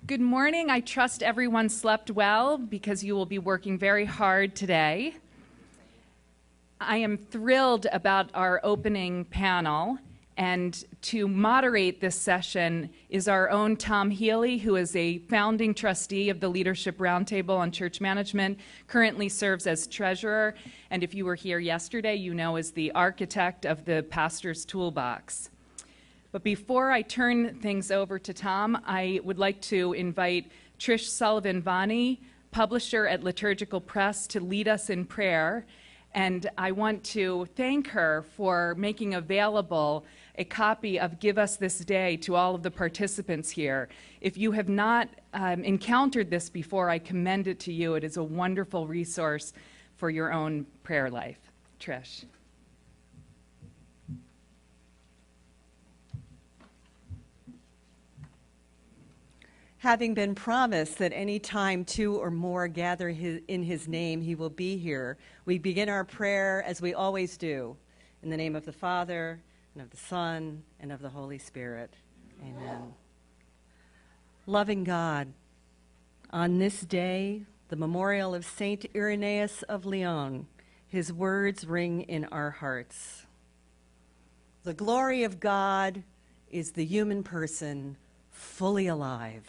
Good morning. I trust everyone slept well because you will be working very hard today. I am thrilled about our opening panel, and to moderate this session is our own Tom Healy, who is a founding trustee of the Leadership Roundtable on Church Management, currently serves as treasurer, and if you were here yesterday, you know is the architect of the Pastor's Toolbox. But before I turn things over to Tom, I would like to invite Trish Sullivan-Vani, publisher at Liturgical Press, to lead us in prayer. And I want to thank her for making available a copy of Give Us This Day to all of the participants here. If you have not encountered this before, I commend it to you. It is a wonderful resource for your own prayer life. Trish. Having been promised that any time two or more gather in his name, he will be here, we begin our prayer as we always do, in the name of the Father, and of the Son, and of the Holy Spirit. Amen. Loving God, on this day, the memorial of Saint Irenaeus of Lyon, his words ring in our hearts. The glory of God is the human person fully alive.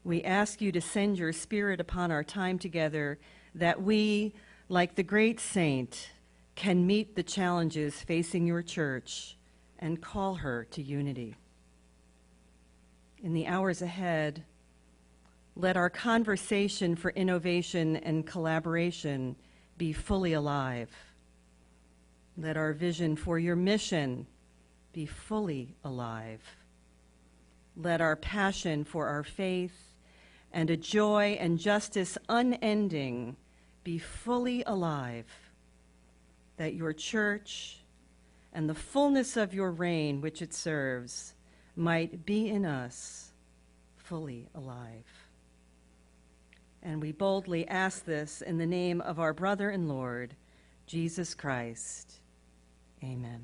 We ask you to send your Spirit upon our time together, that we, like the great saint, can meet the challenges facing your church and call her to unity. In the hours ahead, let our conversation for innovation and collaboration be fully alive. Let our vision for your mission be fully alive. Let our passion for our faith and a joy and justice unending be fully alive, that your church and the fullness of your reign which it serves might be in us fully alive. And we boldly ask this in the name of our brother and Lord, Jesus Christ. Amen.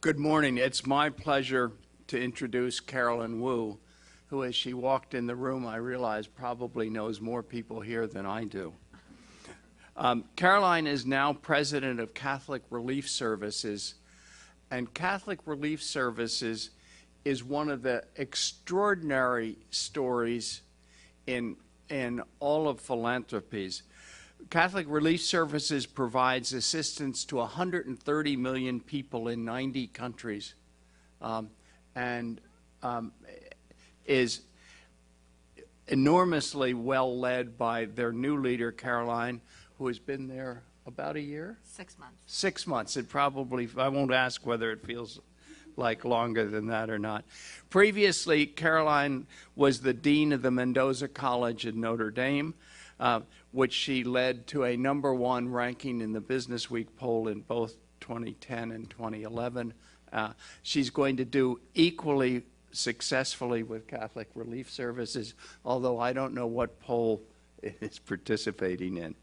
Good morning. It's my pleasure to introduce Carolyn Wu, who, as she walked in the room, I realize probably knows more people here than I do. Caroline is now president of Catholic Relief Services, and Catholic Relief Services is one of the extraordinary stories in all of philanthropies. Catholic Relief Services provides assistance to 130 million people in 90 countries, and is enormously well led by their new leader, Caroline, who has been there about a year? 6 months. 6 months. It probably, I won't ask whether it feels like longer than that or not. Previously, Caroline was the dean of the Mendoza College in Notre Dame, which she led to a #1 ranking in the Business Week poll in both 2010 and 2011. She's going to do equally successfully with Catholic Relief Services, although I don't know what poll it is participating in.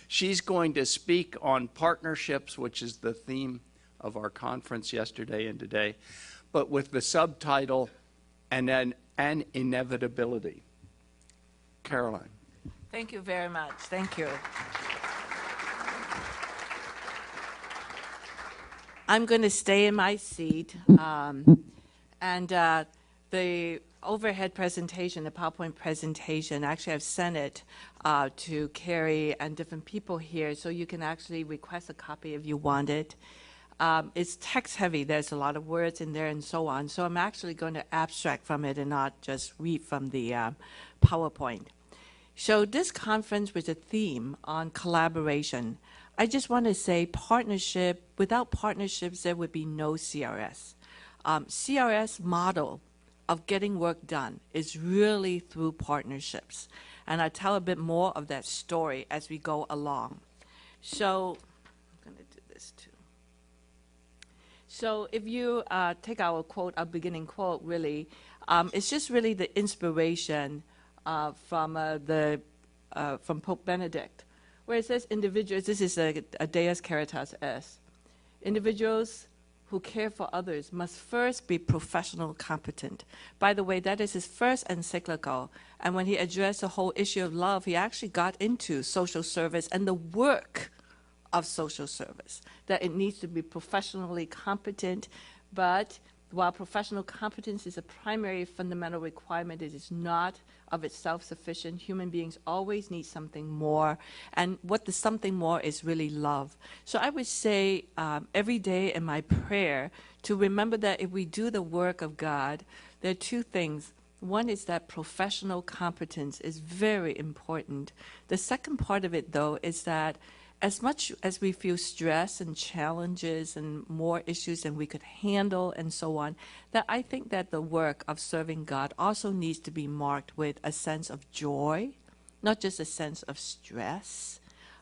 She's going to speak on partnerships, which is the theme of our conference yesterday and today, but with the subtitle, an Inevitability. Caroline. Thank you very much. Thank you. I'm going to stay in my seat. The overhead presentation, the PowerPoint presentation, actually I've sent it to Carrie and different people here, so you can actually request a copy if you want it. It's text heavy. There's a lot of words in there and so on. So I'm actually going to abstract from it and not just read from the PowerPoint. So this conference was a theme on collaboration. I just want to say partnership. Without partnerships, there would be no CRS. CRS model of getting work done is really through partnerships. And I'll tell a bit more of that story as we go along. So I'm going to do this too. So if you take our quote, our beginning quote, really, it's just really the inspiration from Pope Benedict, where it says individuals, this is a Deus Caritas S. Individuals who care for others must first be professional competent. By the way, that is his first encyclical. And when he addressed the whole issue of love, he actually got into social service and the work of social service, that it needs to be professionally competent. But while professional competence is a primary fundamental requirement, it is not of itself sufficient. Human beings always need something more, and what the something more is really love. So I would say every day in my prayer to remember that if we do the work of God, there are two things. One is that professional competence is very important. The second part of it, though, is that as much as we feel stress and challenges and more issues than we could handle and so on, that I think that the work of serving God also needs to be marked with a sense of joy, not just a sense of stress,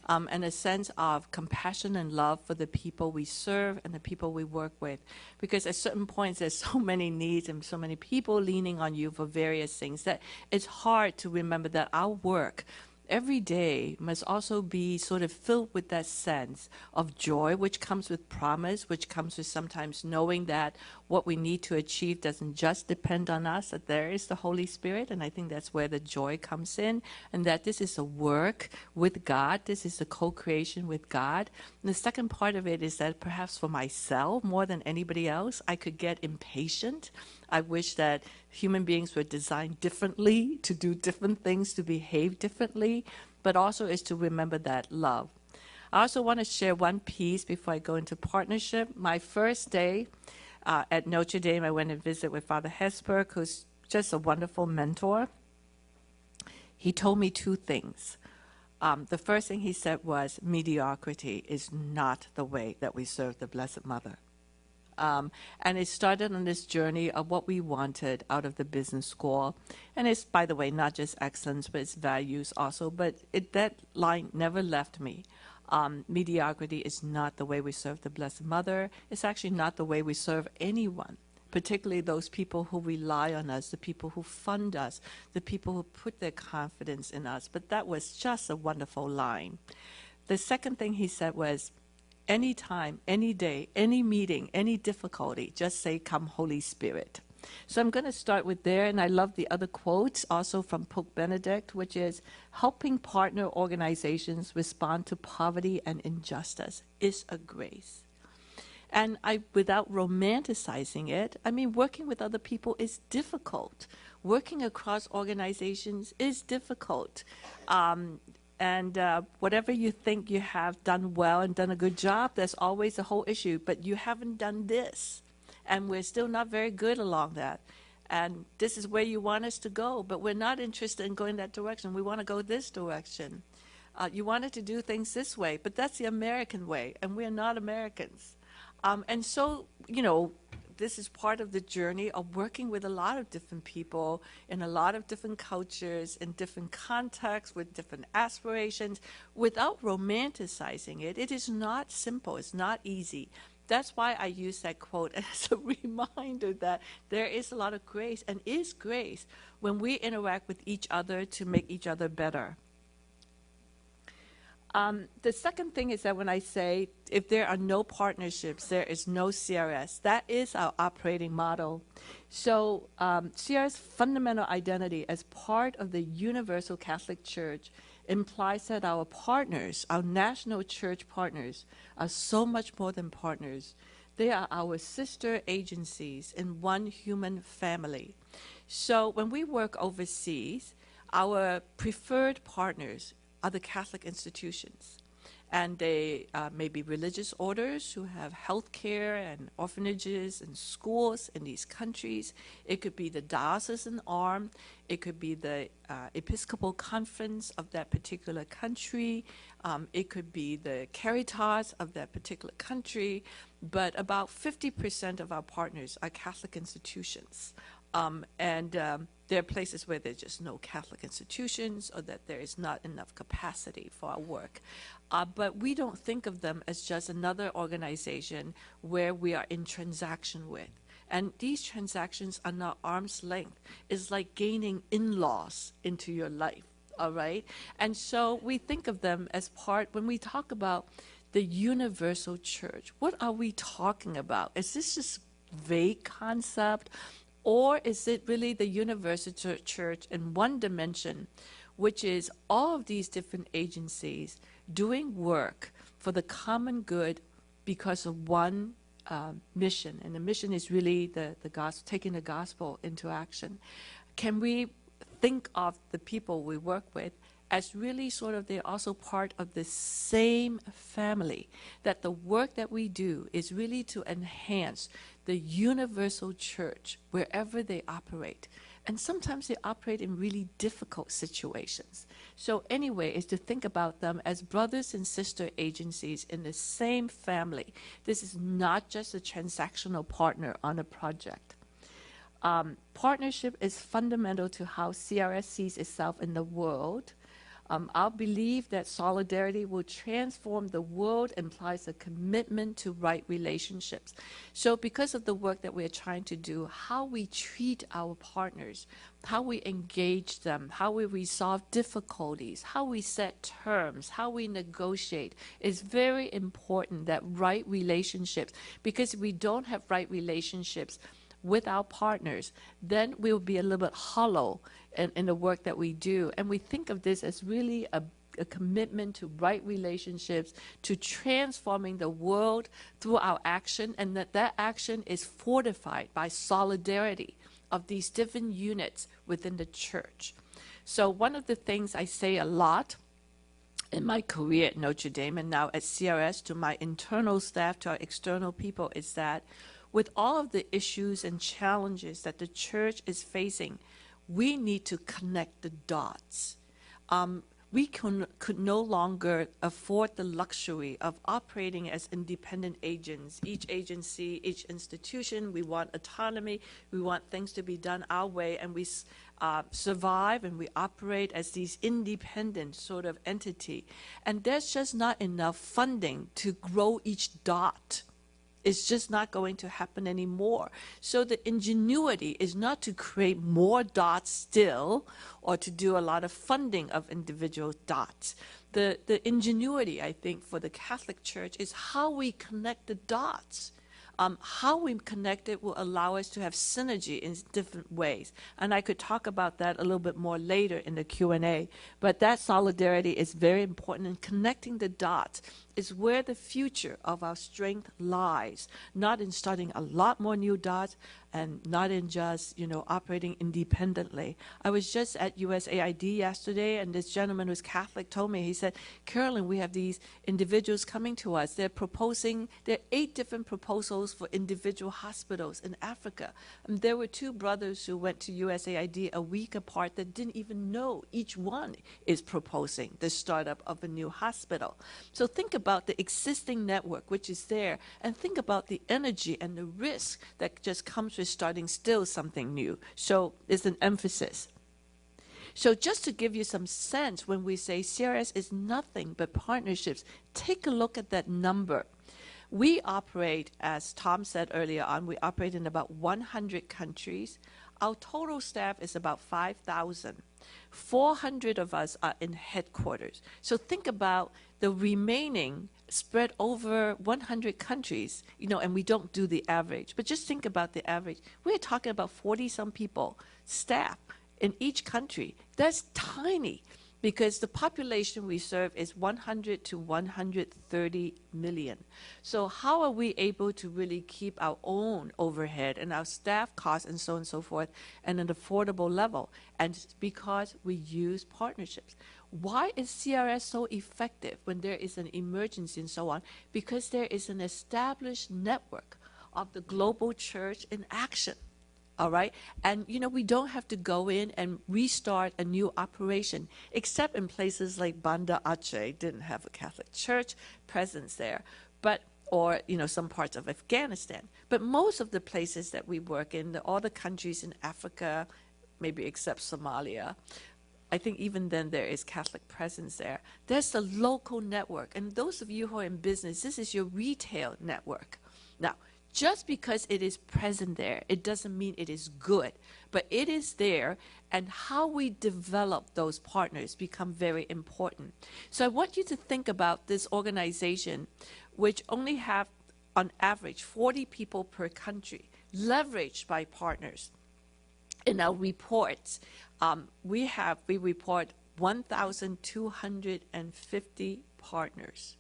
and a sense of compassion and love for the people we serve and the people we work with. Because at certain points, there's so many needs and so many people leaning on you for various things that it's hard to remember that our work every day must also be sort of filled with that sense of joy, which comes with promise, which comes with sometimes knowing that what we need to achieve doesn't just depend on us, that there is the Holy Spirit, and I think that's where the joy comes in, and that this is a work with God, this is a co-creation with God. And the second part of it is that perhaps for myself, more than anybody else, I could get impatient. I wish that human beings were designed differently, to do different things, to behave differently, but also is to remember that love. I also want to share one piece before I go into partnership. My first day at Notre Dame, I went and visited with Father Hesburgh, who's just a wonderful mentor. He told me two things. The first thing he said was, mediocrity is not the way that we serve the Blessed Mother. And it started on this journey of what we wanted out of the business school. And it's, by the way, not just excellence, but it's values also. But that line never left me. Mediocrity is not the way we serve the Blessed Mother. It's actually not the way we serve anyone, particularly those people who rely on us, the people who fund us, the people who put their confidence in us. But that was just a wonderful line. The second thing he said was, any time, any day, any meeting, any difficulty, just say, "Come, Holy Spirit." So I'm going to start with there, and I love the other quotes also from Pope Benedict, which is, helping partner organizations respond to poverty and injustice is a grace. And without romanticizing it, I mean, working with other people is difficult. Working across organizations is difficult. And whatever you think you have done well and done a good job, there's always a whole issue. But you haven't done this, and we're still not very good along that. And this is where you want us to go, but we're not interested in going that direction. We want to go this direction. You wanted to do things this way, but that's the American way, and we're not Americans. And so, you know, this is part of the journey of working with a lot of different people in a lot of different cultures, in different contexts, with different aspirations, without romanticizing it. It is not simple. It's not easy. That's why I use that quote as a reminder that there is a lot of grace, and is grace, when we interact with each other to make each other better. The second thing is that when I say, if there are no partnerships, there is no CRS. That is our operating model. So CRS' fundamental identity as part of the Universal Catholic Church implies that our partners, our national church partners, are so much more than partners. They are our sister agencies in one human family. So when we work overseas, our preferred partners are the Catholic institutions. And they may be religious orders who have health care and orphanages and schools in these countries. It could be the diocesan arm. It could be the Episcopal Conference of that particular country. It could be the Caritas of that particular country. But about 50% of our partners are Catholic institutions. There are places where there's just no Catholic institutions, or that there is not enough capacity for our work. But we don't think of them as just another organization where we are in transaction with. And these transactions are not arm's length. It's like gaining in-laws into your life, all right? And so we think of them as part, when we talk about the universal church, what are we talking about? Is this just vague concept, or is it really the universal church in one dimension, which is all of these different agencies doing work for the common good because of one mission, and the mission is really the gospel, taking the gospel into action. Can we think of the people we work with as really sort of, they're also part of the same family, that the work that we do is really to enhance the universal church wherever they operate. And sometimes they operate in really difficult situations. So anyway, is to think about them as brothers and sister agencies in the same family. This is not just a transactional partner on a project. Partnership is fundamental to how CRS sees itself in the world. Our belief that solidarity will transform the world implies a commitment to right relationships. So because of the work that we're trying to do, how we treat our partners, how we engage them, how we resolve difficulties, how we set terms, how we negotiate is very important, that right relationships. Because if we don't have right relationships with our partners, then we'll be a little bit hollow in the work that we do. And we think of this as really a commitment to right relationships, to transforming the world through our action, and that action is fortified by solidarity of these different units within the church. So one of the things I say a lot in my career at Notre Dame and now at CRS, to my internal staff, to our external people, is that with all of the issues and challenges that the church is facing, we need to connect the dots. We could no longer afford the luxury of operating as independent agents. Each agency, each institution, we want autonomy, we want things to be done our way, and we survive and we operate as these independent sort of entity. And there's just not enough funding to grow each dot. It's just not going to happen anymore. So the ingenuity is not to create more dots still, or to do a lot of funding of individual dots. The ingenuity, I think, for the Catholic Church is how we connect the dots. How we connect it will allow us to have synergy in different ways. And I could talk about that a little bit more later in the Q&A. But that solidarity is very important, and connecting the dots is where the future of our strength lies, not in starting a lot more new dots and not in just, operating independently. I was just at USAID yesterday, and this gentleman who's Catholic told me, he said, Carolyn, we have these individuals coming to us. There are 8 different proposals for individual hospitals in Africa. And there were 2 brothers who went to USAID a week apart that didn't even know each one is proposing the startup of a new hospital. So think about the existing network, which is there, and think about the energy and the risk that just comes with starting still something new. So it's an emphasis. So just to give you some sense, when we say CRS is nothing but partnerships, take a look at that number. We operate, as Tom said earlier on, we operate in about 100 countries. Our total staff is about 5,000. 400 of us are in headquarters. So think about the remaining spread over 100 countries, and we don't do the average. But just think about the average. We're talking about 40-some people, staff in each country. That's tiny, because the population we serve is 100 to 130 million. So how are we able to really keep our own overhead and our staff costs and so on and so forth at an affordable level? And it's because we use partnerships. Why is CRS so effective when there is an emergency and so on? Because there is an established network of the global church in action. All right? And, we don't have to go in and restart a new operation, except in places like Banda Aceh didn't have a Catholic church presence there, or some parts of Afghanistan. But most of the places that we work in, all the countries in Africa, maybe except Somalia, I think even then there is Catholic presence there. There's the local network. And those of you who are in business, this is your retail network. Now, Just because it is present there, it doesn't mean it is good, but it is there, and how we develop those partners become very important. So I want you to think about this organization, which only have, on average, 40 people per country, leveraged by partners. In our reports, we report 1,250 partners.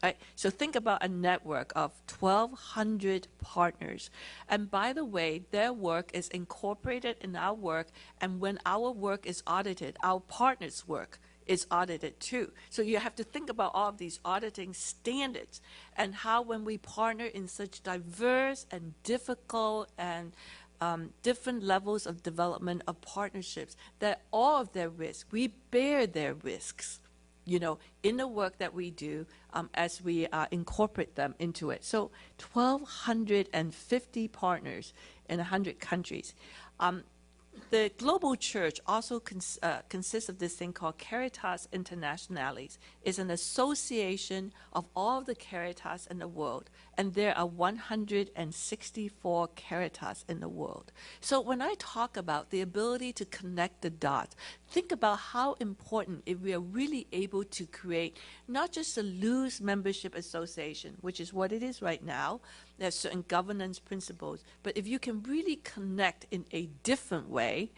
Right? So think about a network of 1,200 partners. And by the way, their work is incorporated in our work, and when our work is audited, our partners' work is audited too. So you have to think about all of these auditing standards and how when we partner in such diverse and difficult and different levels of development of partnerships, that all of their risks, we bear their risks, you know, in the work that we do as we incorporate them into it. So 1,250 partners in 100 countries. The global church also consists of this thing called Caritas Internationalis. It's an association of all of the Caritas in the world, and there are 164 Caritas in the world. So when I talk about the ability to connect the dots, think about how important if we are really able to create not just a loose membership association, which is what it is right now. There's certain governance principles, but if you can really connect in a different way,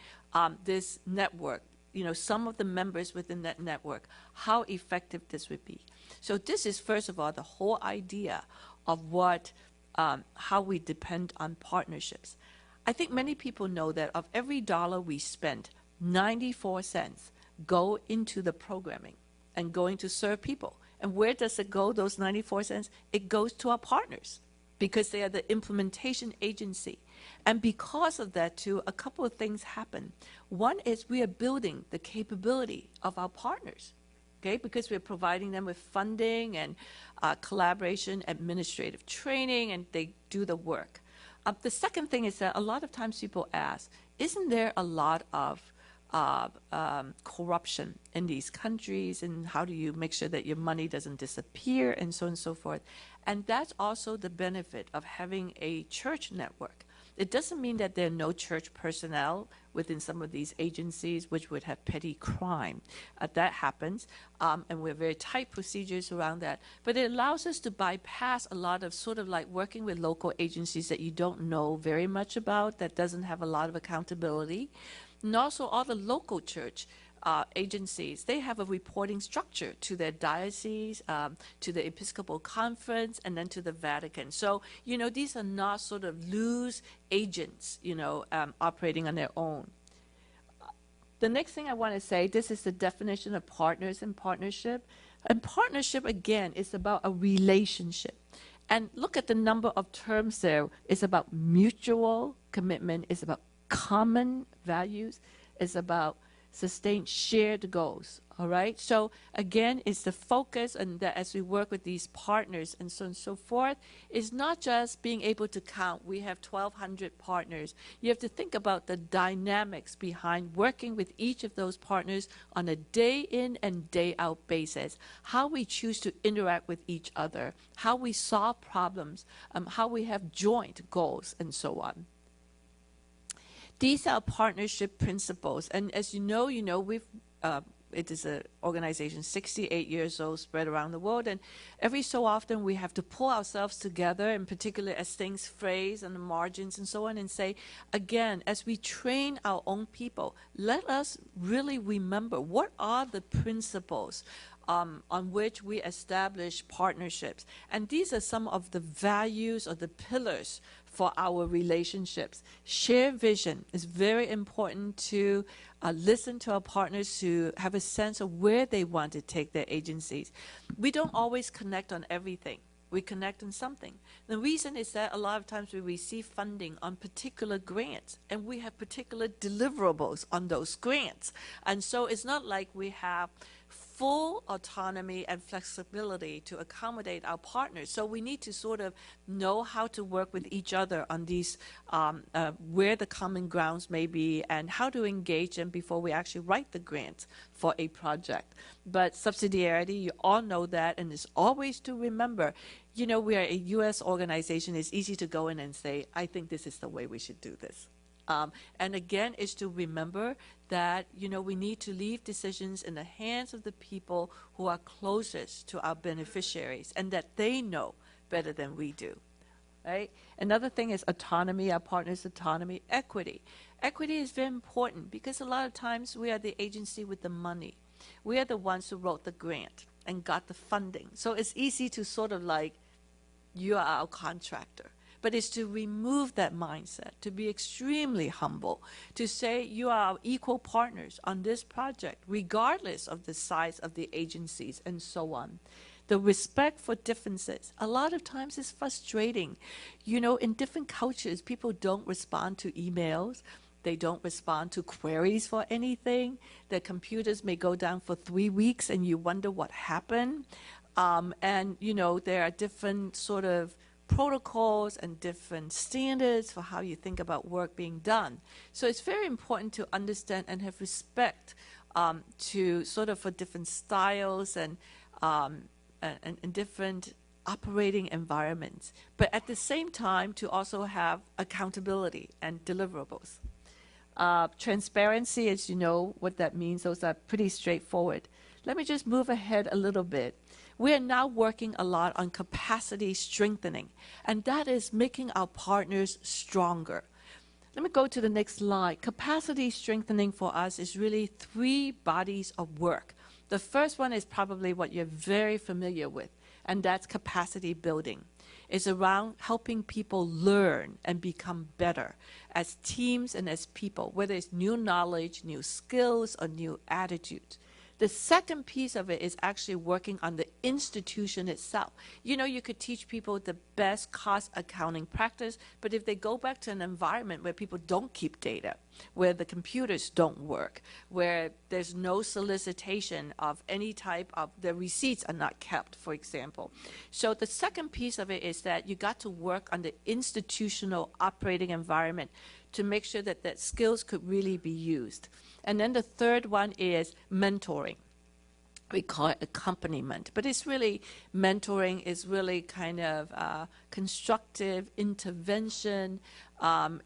this network, you know, some of the members within that network, how effective this would be. So this is, first of all, the whole idea of what, how we depend on partnerships. I think many people know that of every dollar we spend, 94 cents go into the programming and going to serve people. And where does it go, those 94 cents? It goes to our partners, because they are the implementation agency. And because of that, too, a couple of things happen. One is we are building the capability of our partners, okay, because we're providing them with funding and collaboration, administrative training, and they do the work. The second thing is that a lot of times people ask, isn't there a lot of corruption in these countries, and how do you make sure that your money doesn't disappear, and so on and so forth? And that's also the benefit of having a church network. It doesn't mean that there are no church personnel within some of these agencies which would have petty crime. That happens, and we have very tight procedures around that. But it allows us to bypass a lot of sort of like working with local agencies that you don't know very much about, that doesn't have a lot of accountability. And also all the local church agencies, they have a reporting structure to their diocese, to the Episcopal Conference, and then to the Vatican. So, you know, these are not sort of loose agents, you know, operating on their own. The next thing I want to say, this is the definition of partners and partnership. And partnership, again, is about a relationship. And look at the number of terms there. It's about mutual commitment. It's about common values. It's about sustained shared goals. All right. So again, it's the focus, and that as we work with these partners and so on and so forth, is not just being able to count. We have 1,200 partners. You have to think about the dynamics behind working with each of those partners on a day in and day out basis. How we choose to interact with each other, how we solve problems, how we have joint goals, and so on. These are partnership principles, and as you know, we've it is an organization 68 years old, spread around the world, and every so often we have to pull ourselves together, in particular as things phrase on the margins and so on, and say, again, as we train our own people, let us really remember what are the principles on which we establish partnerships. And these are some of the values or the pillars for our relationships. Shared vision is very important to listen to our partners, to have a sense of where they want to take their agencies. We don't always connect on everything. We connect on something. The reason is that a lot of times we receive funding on particular grants, and we have particular deliverables on those grants. And so it's not like we have full autonomy and flexibility to accommodate our partners. So we need to sort of know how to work with each other on these, where the common grounds may be and how to engage them before we actually write the grant for a project. But subsidiarity, you all know that, and it's always to remember, you know, we are a U.S. organization. It's easy to go in and say, I think this is the way we should do this. And again, is to remember that, you know, we need to leave decisions in the hands of the people who are closest to our beneficiaries and that they know better than we do, right? Another thing is autonomy, our partners' autonomy, equity. Equity is very important because a lot of times we are the agency with the money. We are the ones who wrote the grant and got the funding. So it's easy to sort of like, you are our contractor. But it's to remove that mindset, to be extremely humble, to say you are our equal partners on this project, regardless of the size of the agencies and so on. The respect for differences. A lot of times it's frustrating. You know, in different cultures, people don't respond to emails. They don't respond to queries for anything. Their computers may go down for 3 weeks and you wonder what happened. And, you know, there are different sort of protocols and different standards for how you think about work being done. So it's very important to understand and have respect to sort of for different styles and different operating environments. But at the same time, to also have accountability and deliverables. Transparency, as you know what that means, those are pretty straightforward. Let me just move ahead a little bit. We are now working a lot on capacity strengthening, and that is making our partners stronger. Let me go to the next slide. Capacity strengthening for us is really 3 bodies of work. The first one is probably what you're very familiar with, and that's capacity building. It's around helping people learn and become better as teams and as people, whether it's new knowledge, new skills, or new attitudes. The second piece of it is actually working on the institution itself. You know, you could teach people the best cost accounting practice, but if they go back to an environment where people don't keep data, where the computers don't work, where there's no solicitation of any type of, the receipts are not kept, for example. So the second piece of it is that you got to work on the institutional operating environment to make sure that that skills could really be used. And then the third one is mentoring. We call it accompaniment, but it's really mentoring is really kind of constructive intervention.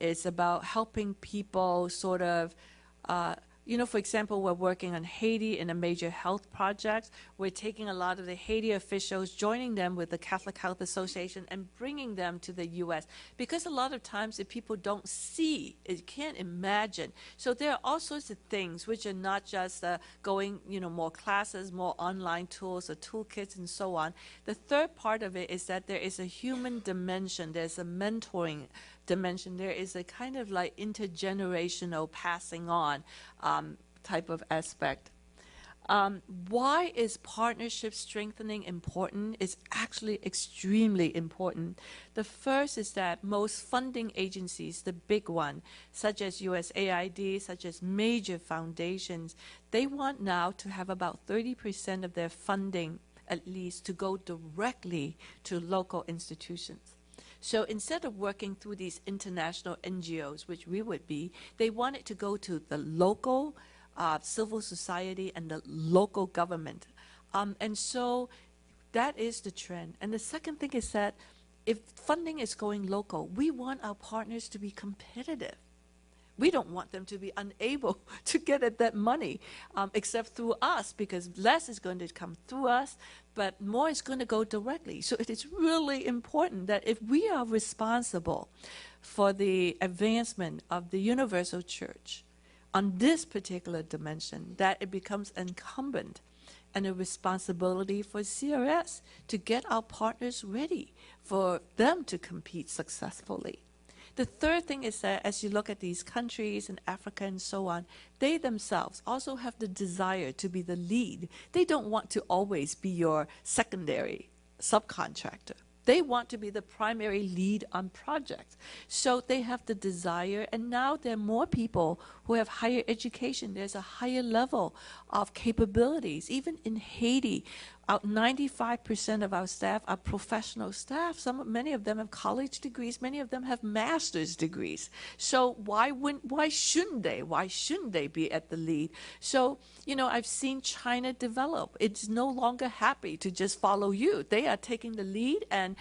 It's about helping people sort of, you know, for example, we're working on Haiti in a major health project. We're taking a lot of the Haiti officials, joining them with the Catholic Health Association and bringing them to the U.S. Because a lot of times if people don't see, it can't imagine. So there are all sorts of things which are not just going, you know, more classes, more online tools or toolkits and so on. The third part of it is that there is a human dimension. There's a mentoring dimension. There is a kind of like intergenerational passing on type of aspect. Why is partnership strengthening important? It's actually extremely important. The first is that most funding agencies, the big one, such as USAID, such as major foundations, they want now to have about 30% of their funding at least to go directly to local institutions. So instead of working through these international NGOs, which we would be, they want it to go to the local civil society and the local government. And so that is the trend. And the second thing is that if funding is going local, we want our partners to be competitive. We don't want them to be unable to get at that money, except through us, because less is going to come through us, but more is going to go directly. So it is really important that if we are responsible for the advancement of the universal church on this particular dimension, that it becomes incumbent and a responsibility for CRS to get our partners ready for them to compete successfully. The third thing is that as you look at these countries in Africa and so on, they themselves also have the desire to be the lead. They don't want to always be your secondary subcontractor. They want to be the primary lead on projects. So they have the desire, and now there are more people who have higher education. There's a higher level of capabilities. Even in Haiti, 95% of our staff are professional staff. Many of them have college degrees. Many of them have master's degrees. So why shouldn't they? Why shouldn't they be at the lead? So, I've seen China develop. It's no longer happy to just follow you. They are taking the lead, and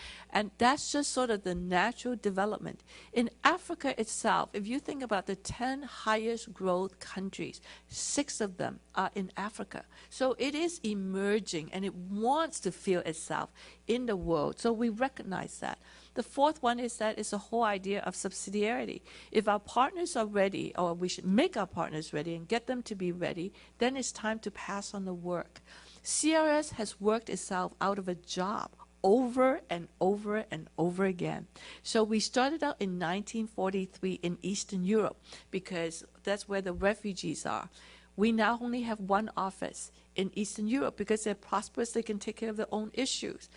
that's just sort of the natural development. In Africa itself, if you think about the 10 highest growth countries, 6 of them are in Africa. So it is emerging, and it wants to feel itself in the world. So we recognize that. The fourth one is that it's the whole idea of subsidiarity. If our partners are ready, or we should make our partners ready and get them to be ready, then it's time to pass on the work. CRS has worked itself out of a job over and over and over again. So we started out in 1943 in Eastern Europe because that's where the refugees are. We now only have one office in Eastern Europe because they're prosperous, they can take care of their own issues.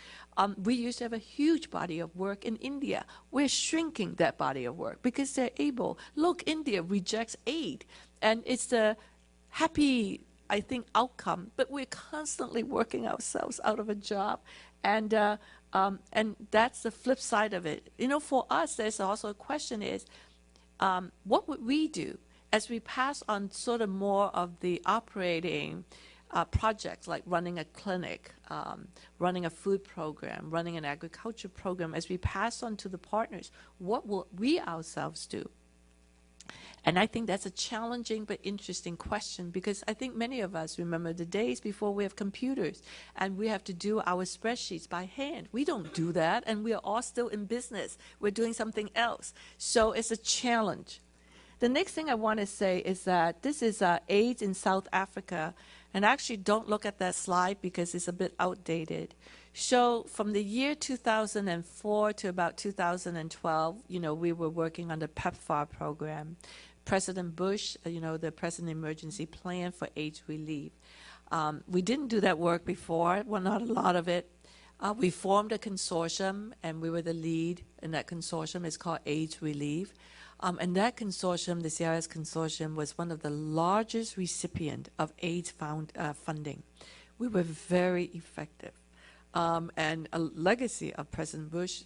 We used to have a huge body of work in India. We're shrinking that body of work because they're able. Look, India rejects aid, and it's the happy, I think, outcome, but we're constantly working ourselves out of a job. And that's the flip side of it. For us, there's also a question is, what would we do as we pass on sort of more of the operating projects like running a clinic, running a food program, running an agriculture program, as we pass on to the partners, what will we ourselves do? And I think that's a challenging but interesting question, because I think many of us remember the days before we have computers and we have to do our spreadsheets by hand. We don't do that, and we are all still in business. We're doing something else. So it's a challenge. The next thing I want to say is that this is AIDS in South Africa. And actually, don't look at that slide because it's a bit outdated. So from the year 2004 to about 2012, we were working on the PEPFAR program. President Bush, the President Emergency Plan for AIDS Relief. We didn't do that work before, well, not a lot of it. We formed a consortium, and we were the lead in that consortium. It's called AIDS Relief. And that consortium, the CRS consortium, was one of the largest recipient of AIDS funding. We were very effective. And a legacy of President Bush's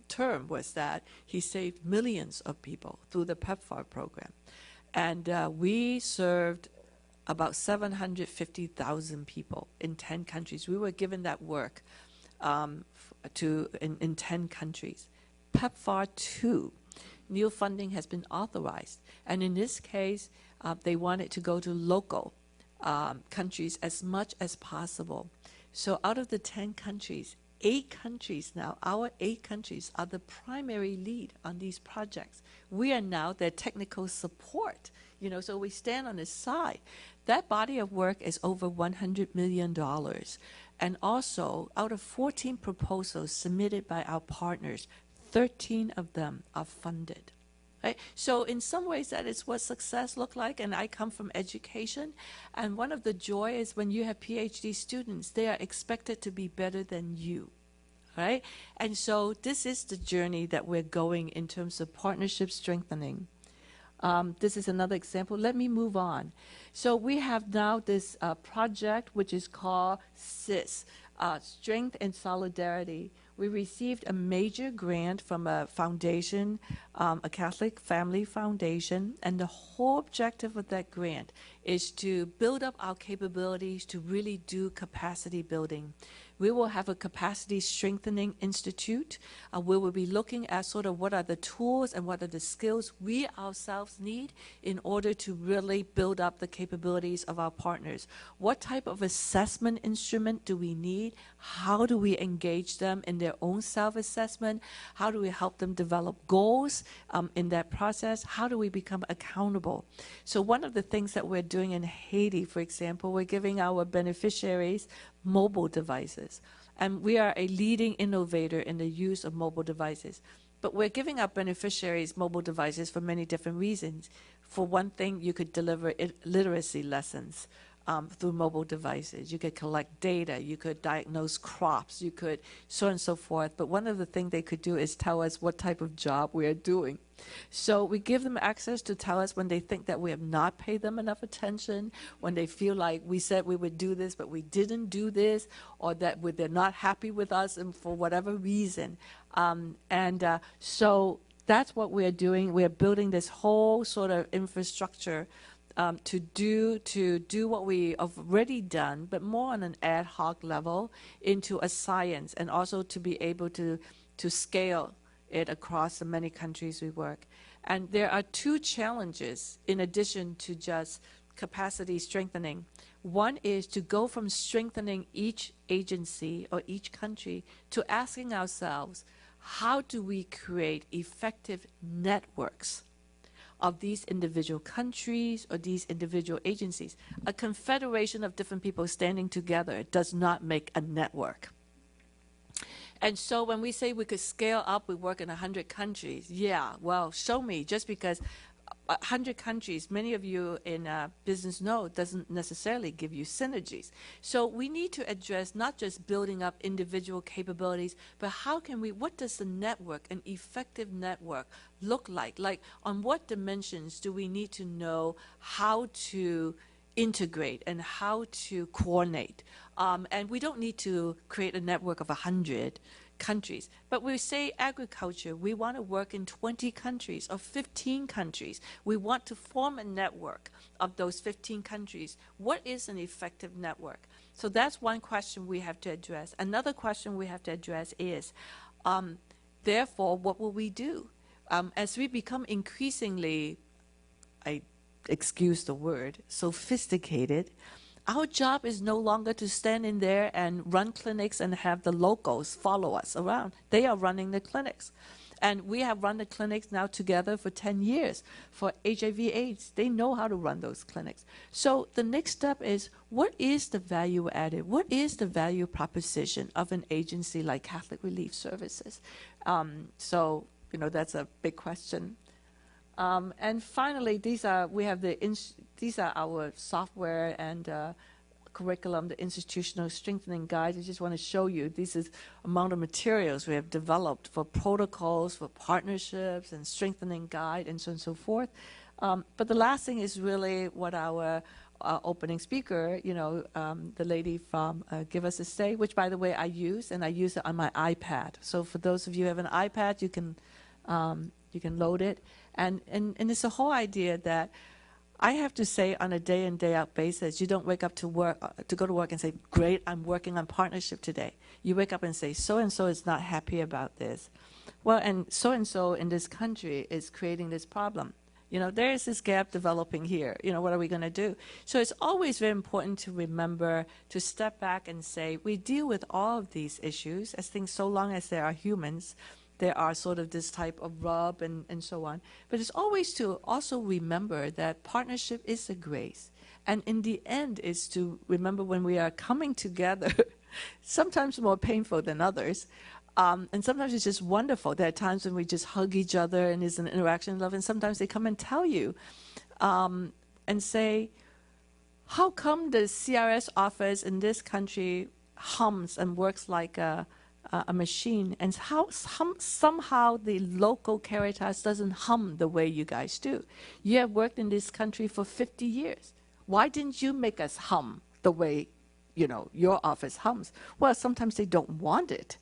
term was that he saved millions of people through the PEPFAR program. And we served about 750,000 people in 10 countries. We were given that work in 10 countries. PEPFAR 2. New funding has been authorized. And in this case, they want it to go to local countries as much as possible. So out of the 10 countries, 8 countries now, our 8 countries are the primary lead on these projects. We are now their technical support, so we stand on the side. That body of work is over $100 million. And also, out of 14 proposals submitted by our partners, 13 of them are funded. Right? So in some ways, that is what success looked like, and I come from education, and one of the joy is when you have PhD students, they are expected to be better than you. Right? And so this is the journey that we're going in terms of partnership strengthening. This is another example. Let me move on. So we have now this project which is called SIS, Strength and Solidarity. We received a major grant from a foundation, a Catholic Family Foundation, and the whole objective of that grant is to build up our capabilities to really do capacity building. We will have a capacity strengthening institute. We will be looking at sort of what are the tools and what are the skills we ourselves need in order to really build up the capabilities of our partners. What type of assessment instrument do we need? How do we engage them in their own self-assessment? How do we help them develop goals in that process? How do we become accountable? So one of the things that we're doing in Haiti, for example, we're giving our beneficiaries mobile devices. And we are a leading innovator in the use of mobile devices. But we're giving our beneficiaries mobile devices for many different reasons. For one thing, you could deliver literacy lessons through mobile devices. You could collect data. You could diagnose crops. You could so on and so forth. But one of the things they could do is tell us what type of job we are doing. So we give them access to tell us when they think that we have not paid them enough attention, when they feel like we said we would do this, but we didn't do this, or that they're not happy with us and for whatever reason. So that's what we're doing. We're building this whole sort of infrastructure to do what we have already done, but more on an ad hoc level into a science, and also to be able to scale it across the many countries we work. And there are two challenges in addition to just capacity strengthening. One is to go from strengthening each agency or each country to asking ourselves, how do we create effective networks of these individual countries or these individual agencies? A confederation of different people standing together does not make a network. And so when we say we could scale up, we work in 100 countries, yeah, well, show me. Just because 100 countries, many of you in business know, doesn't necessarily give you synergies. So we need to address not just building up individual capabilities, but how can we, what does the network, an effective network, look like? Like, on what dimensions do we need to know how to integrate and how to coordinate? And we don't need to create a network of 100 countries. But we say agriculture, we want to work in 20 countries or 15 countries. We want to form a network of those 15 countries. What is an effective network? So that's one question we have to address. Another question we have to address is, therefore, what will we do? As we become increasingly, I excuse the word, sophisticated, our job is no longer to stand in there and run clinics and have the locals follow us around. They are running the clinics. And we have run the clinics now together for 10 years for HIV/AIDS. They know how to run those clinics. So the next step is, what is the value added? What is the value proposition of an agency like Catholic Relief Services? So, that's a big question. And finally, these are our software and curriculum, the institutional strengthening guide. I just want to show you, this is amount of materials we have developed for protocols, for partnerships, and strengthening guide, and so on and so forth. But the last thing is really what our opening speaker, the lady from Give Us a Say, which, by the way, I use it on my iPad. So for those of you who have an iPad, you can load it. And it's the whole idea that I have to say, on a day in, day out basis, you don't wake up to go to work and say, great, I'm working on partnership today. You wake up and say, so-and-so is not happy about this. Well, and so-and-so in this country is creating this problem. There is this gap developing here. What are we going to do? So it's always very important to remember to step back and say, we deal with all of these issues as things, so long as there are humans. There are sort of this type of rub and so on. But it's always to also remember that partnership is a grace. And in the end is to remember when we are coming together, sometimes more painful than others, and sometimes it's just wonderful. There are times when we just hug each other and there's an interaction of love, and sometimes they come and tell you and say, how come the CRS office in this country hums and works like a machine, and how somehow the local Caritas doesn't hum the way you guys do? You have worked in this country for 50 years. Why didn't you make us hum the way, your office hums? Well, sometimes they don't want it.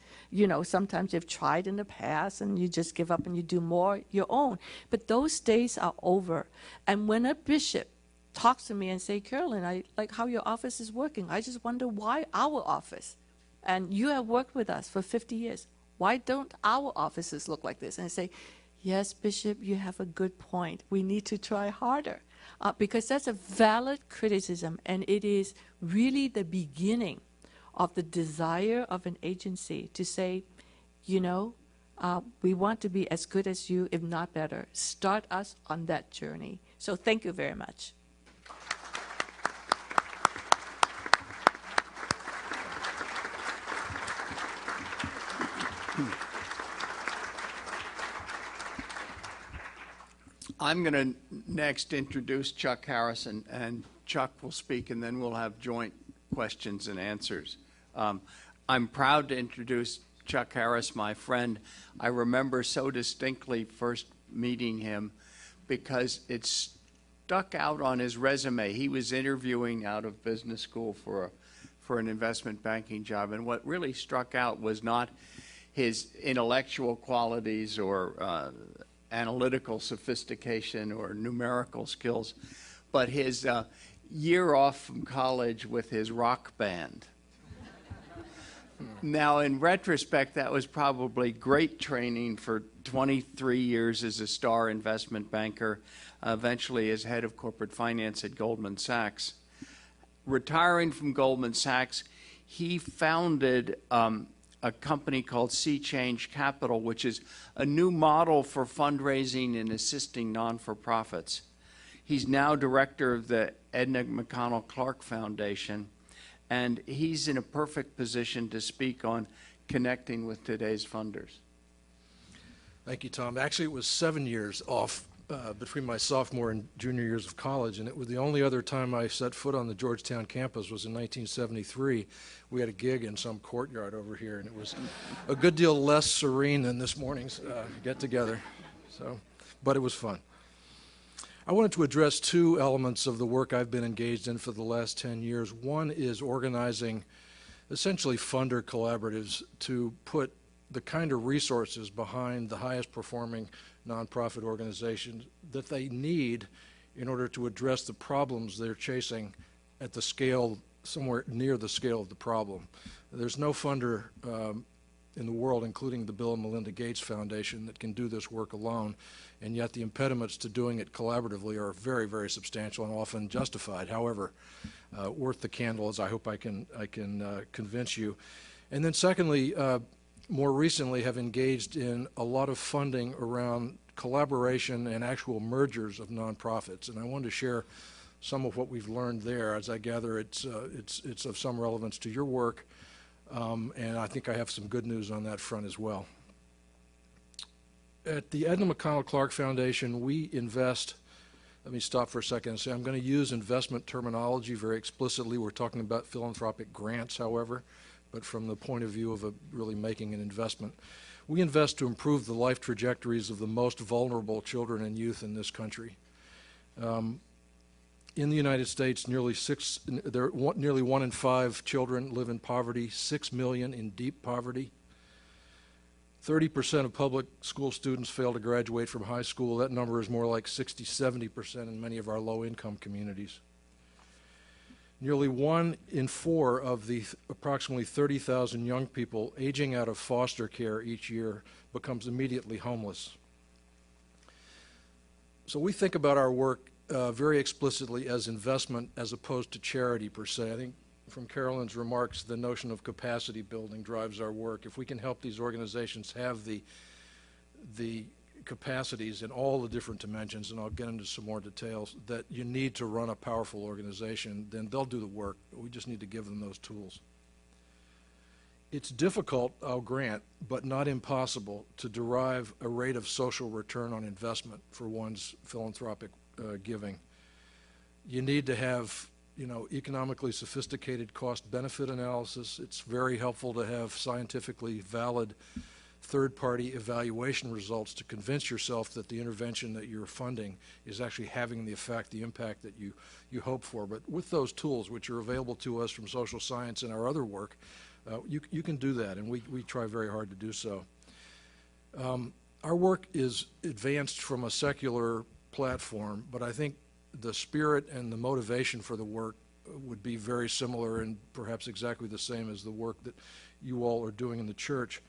Sometimes you've tried in the past and you just give up and you do more your own. But those days are over. And when a bishop talks to me and say, Carolyn, I like how your office is working. I just wonder why our office. And you have worked with us for 50 years. Why don't our offices look like this? And I say, yes, Bishop, you have a good point. We need to try harder. Because that's a valid criticism, and it is really the beginning of the desire of an agency to say, we want to be as good as you, if not better. Start us on that journey. So thank you very much. I'm going to next introduce Chuck Harrison, and Chuck will speak, and then we'll have joint questions and answers. I'm proud to introduce Chuck Harris, my friend. I remember so distinctly first meeting him because it stuck out on his resume. He was interviewing out of business school for an investment banking job, and what really struck out was not his intellectual qualities or analytical sophistication or numerical skills, but his year off from college with his rock band. Now, in retrospect, that was probably great training for 23 years as a star investment banker, eventually as head of corporate finance at Goldman Sachs. Retiring from Goldman Sachs, he founded a company called SeaChange Capital, which is a new model for fundraising and assisting non-for-profits. He's now director of the Edna McConnell Clark Foundation, and he's in a perfect position to speak on connecting with today's funders. Thank you, Tom. Actually, it was 7 years off between my sophomore and junior years of college, and it was the only other time I set foot on the Georgetown campus was in 1973. We had a gig in some courtyard over here, and it was a good deal less serene than this morning's get-together. But it was fun. I wanted to address two elements of the work I've been engaged in for the last 10 years. One is organizing essentially funder collaboratives to put the kind of resources behind the highest performing nonprofit organizations that they need in order to address the problems they're chasing at the scale, somewhere near the scale of the problem. There's no funder in the world, including the Bill and Melinda Gates Foundation, that can do this work alone, and yet the impediments to doing it collaboratively are very, very substantial and often justified. However, worth the candle, as I hope I can convince you. And then secondly, more recently have engaged in a lot of funding around collaboration and actual mergers of nonprofits, and I wanted to share some of what we've learned there. As I gather, it's of some relevance to your work, and I think I have some good news on that front as well. At the Edna McConnell Clark Foundation, we invest. Let me stop for a second and say I'm going to use investment terminology very explicitly. We're talking about philanthropic grants, however, but from the point of view of really making an investment. We invest to improve the life trajectories of the most vulnerable children and youth in this country. In the United States, nearly 1 in 5 children live in poverty, 6 million in deep poverty. 30% of public school students fail to graduate from high school. That number is more like 60, 70% in many of our low-income communities. Nearly 1 in 4 of the approximately 30,000 young people aging out of foster care each year becomes immediately homeless. So we think about our work very explicitly as investment as opposed to charity per se. I think from Carolyn's remarks, the notion of capacity building drives our work. If we can help these organizations have the capacities in all the different dimensions, and I'll get into some more details, that you need to run a powerful organization, then they'll do the work. We just need to give them those tools. It's difficult, I'll grant, but not impossible to derive a rate of social return on investment for one's philanthropic giving. You need to have, economically sophisticated cost-benefit analysis. It's very helpful to have scientifically valid third-party evaluation results to convince yourself that the intervention that you're funding is actually having the effect, the impact that you hope for. But with those tools, which are available to us from social science and our other work, you can do that, and we try very hard to do so. Our work is advanced from a secular platform, but I think the spirit and the motivation for the work would be very similar and perhaps exactly the same as the work that you all are doing in the church.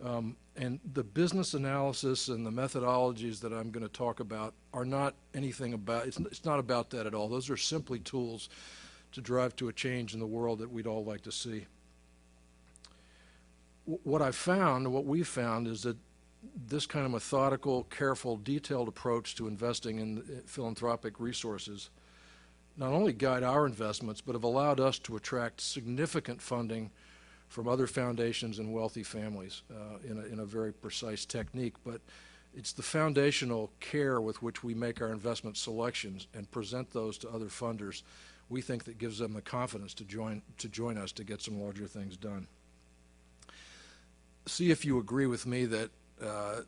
And the business analysis and the methodologies that I'm going to talk about are not anything about, it's not about that at all. Those are simply tools to drive to a change in the world that we'd all like to see. What we've found is that this kind of methodical, careful, detailed approach to investing in philanthropic resources not only guide our investments, but have allowed us to attract significant funding from other foundations and wealthy families in a very precise technique. But it's the foundational care with which we make our investment selections and present those to other funders, we think that gives them the confidence to join us to get some larger things done. See if you agree with me that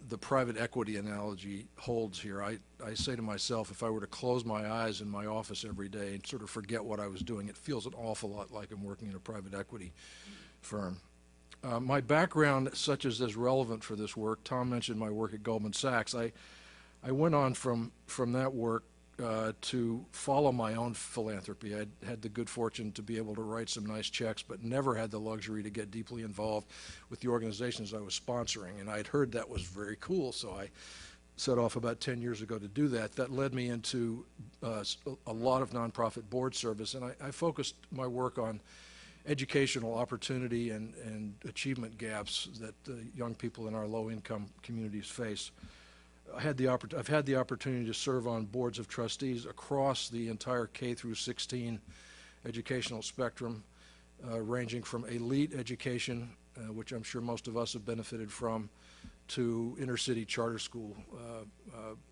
the private equity analogy holds here. I say to myself, if I were to close my eyes in my office every day and sort of forget what I was doing, it feels an awful lot like I'm working in a private equity firm. My background, such as is relevant for this work, Tom mentioned my work at Goldman Sachs. I went on from that work to follow my own philanthropy. I had the good fortune to be able to write some nice checks, but never had the luxury to get deeply involved with the organizations I was sponsoring. And I'd heard that was very cool, so I set off about 10 years ago to do that. That led me into a lot of nonprofit board service, and I focused my work on educational opportunity and achievement gaps that young people in our low-income communities face. I've had the opportunity to serve on boards of trustees across the entire K through 16 educational spectrum, ranging from elite education, which I'm sure most of us have benefited from, to inner city charter school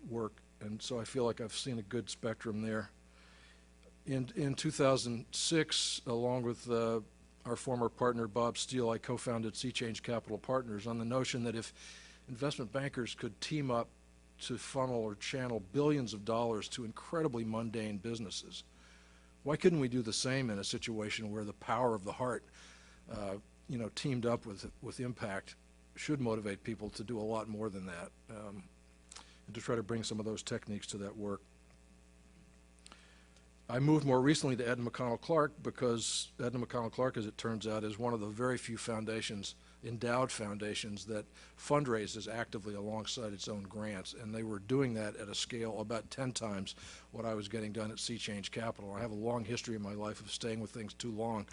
work. And so I feel like I've seen a good spectrum there. In 2006, along with our former partner Bob Steele, I co-founded SeaChange Capital Partners on the notion that if investment bankers could team up to funnel or channel billions of dollars to incredibly mundane businesses, why couldn't we do the same in a situation where the power of the heart, teamed up with impact, should motivate people to do a lot more than that, and to try to bring some of those techniques to that work. I moved more recently to Edna McConnell Clark because Edna McConnell Clark, as it turns out, is one of the very few foundations, endowed foundations, that fundraises actively alongside its own grants, and they were doing that at a scale about 10 times what I was getting done at SeaChange Capital. I have a long history in my life of staying with things too long,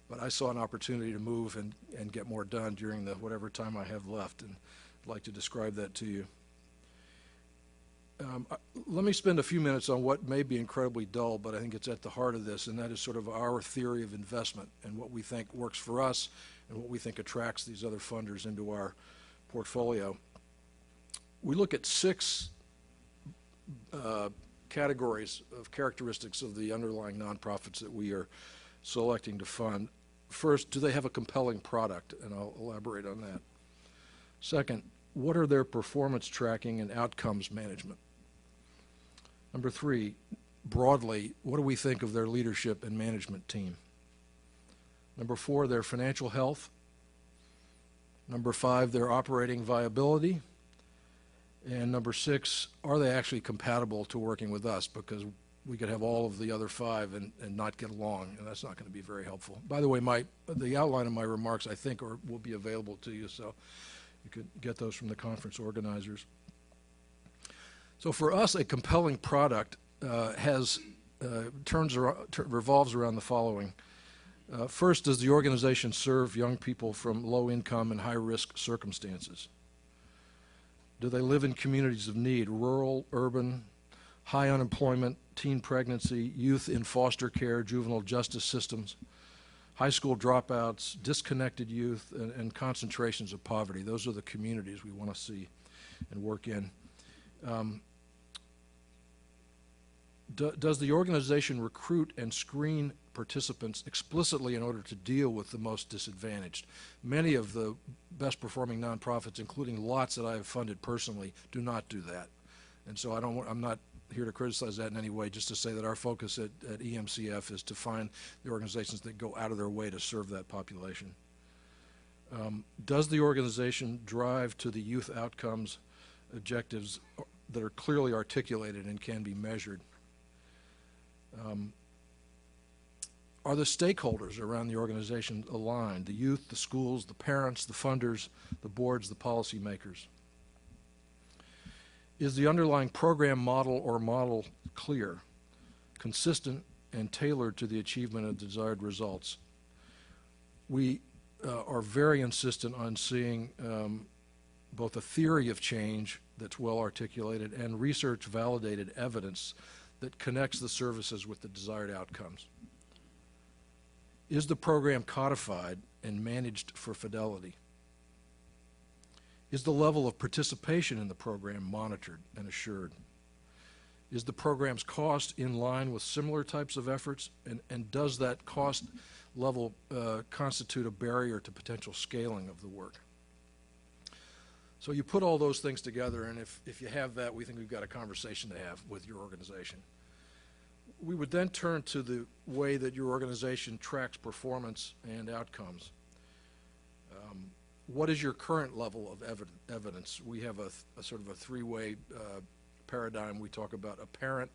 but I saw an opportunity to move and get more done during the whatever time I have left, and I'd like to describe that to you. Let me spend a few minutes on what may be incredibly dull, but I think it's at the heart of this, and that is sort of our theory of investment and what we think works for us and what we think attracts these other funders into our portfolio. We look at 6 categories of characteristics of the underlying nonprofits that we are selecting to fund. First, do they have a compelling product? And I'll elaborate on that. Second, what are their performance tracking and outcomes management? Number 3, broadly, what do we think of their leadership and management team? Number 4, their financial health. Number 5, their operating viability. And number 6, are they actually compatible to working with us? Because we could have all of the other 5 and not get along, and that's not going to be very helpful. By the way, the outline of my remarks, I think, will be available to you, so you could get those from the conference organizers. So for us, a compelling product revolves around the following. First, does the organization serve young people from low-income and high-risk circumstances? Do they live in communities of need, rural, urban, high unemployment, teen pregnancy, youth in foster care, juvenile justice systems, high school dropouts, disconnected youth, and concentrations of poverty? Those are the communities we want to see and work in. Does the organization recruit and screen participants explicitly in order to deal with the most disadvantaged? Many of the best performing nonprofits, including lots that I have funded personally, do not do that. And so I'm not here to criticize that in any way, just to say that our focus at EMCF is to find the organizations that go out of their way to serve that population. Does the organization drive to the youth outcomes objectives that are clearly articulated and can be measured? Are the stakeholders around the organization aligned? The youth, the schools, the parents, the funders, the boards, the policymakers? Is the underlying program model or model clear, consistent, and tailored to the achievement of desired results? We are very insistent on seeing both a theory of change that's well articulated and research-validated evidence that connects the services with the desired outcomes. Is the program codified and managed for fidelity? Is the level of participation in the program monitored and assured? Is the program's cost in line with similar types of efforts? And does that cost level constitute a barrier to potential scaling of the work? So you put all those things together, and if you have that, we think we've got a conversation to have with your organization. We would then turn to the way that your organization tracks performance and outcomes. What is your current level of evidence? We have a sort of a three-way paradigm. We talk about apparent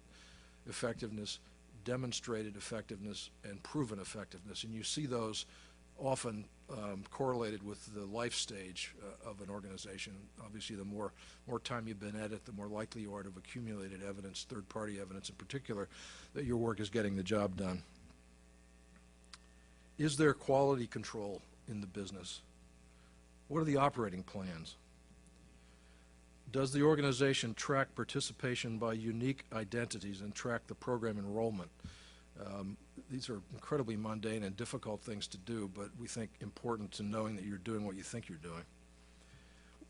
effectiveness, demonstrated effectiveness, and proven effectiveness. And you see those often correlated with the life stage of an organization. Obviously, the more time you've been at it, the more likely you are to have accumulated evidence, third-party evidence in particular, that your work is getting the job done. Is there quality control in the business? What are the operating plans? Does the organization track participation by unique identities and track the program enrollment? These are incredibly mundane and difficult things to do, but we think important to knowing that you're doing what you think you're doing.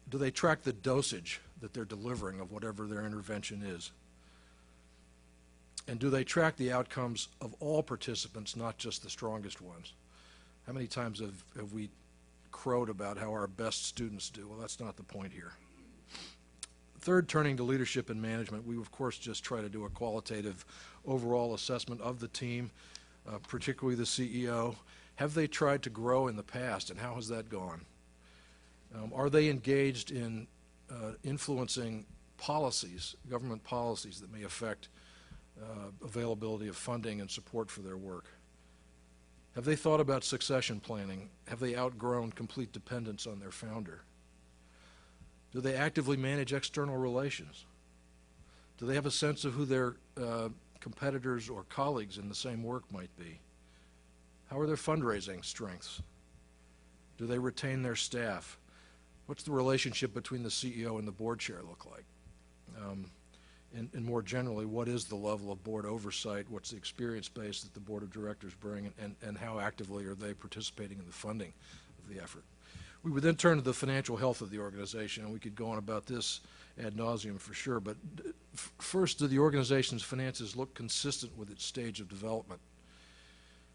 Do they track the dosage that they're delivering of whatever their intervention is? And do they track the outcomes of all participants, not just the strongest ones? How many times have we crowed about how our best students do? Well, that's not the point here. Third, turning to leadership and management, we of course just try to do a qualitative overall assessment of the team, particularly the CEO. Have they tried to grow in the past, and how has that gone? Are they engaged in influencing policies, government policies that may affect availability of funding and support for their work? Have they thought about succession planning? Have they outgrown complete dependence on their founder? Do they actively manage external relations? Do they have a sense of who their competitors or colleagues in the same work might be? How are their fundraising strengths? Do they retain their staff? What's the relationship between the CEO and the board chair look like? And more generally, what is the level of board oversight? What's the experience base that the board of directors bring, and how actively are they participating in the funding of the effort? We would then turn to the financial health of the organization, and we could go on about this ad nauseum for sure, but first, do the organization's finances look consistent with its stage of development?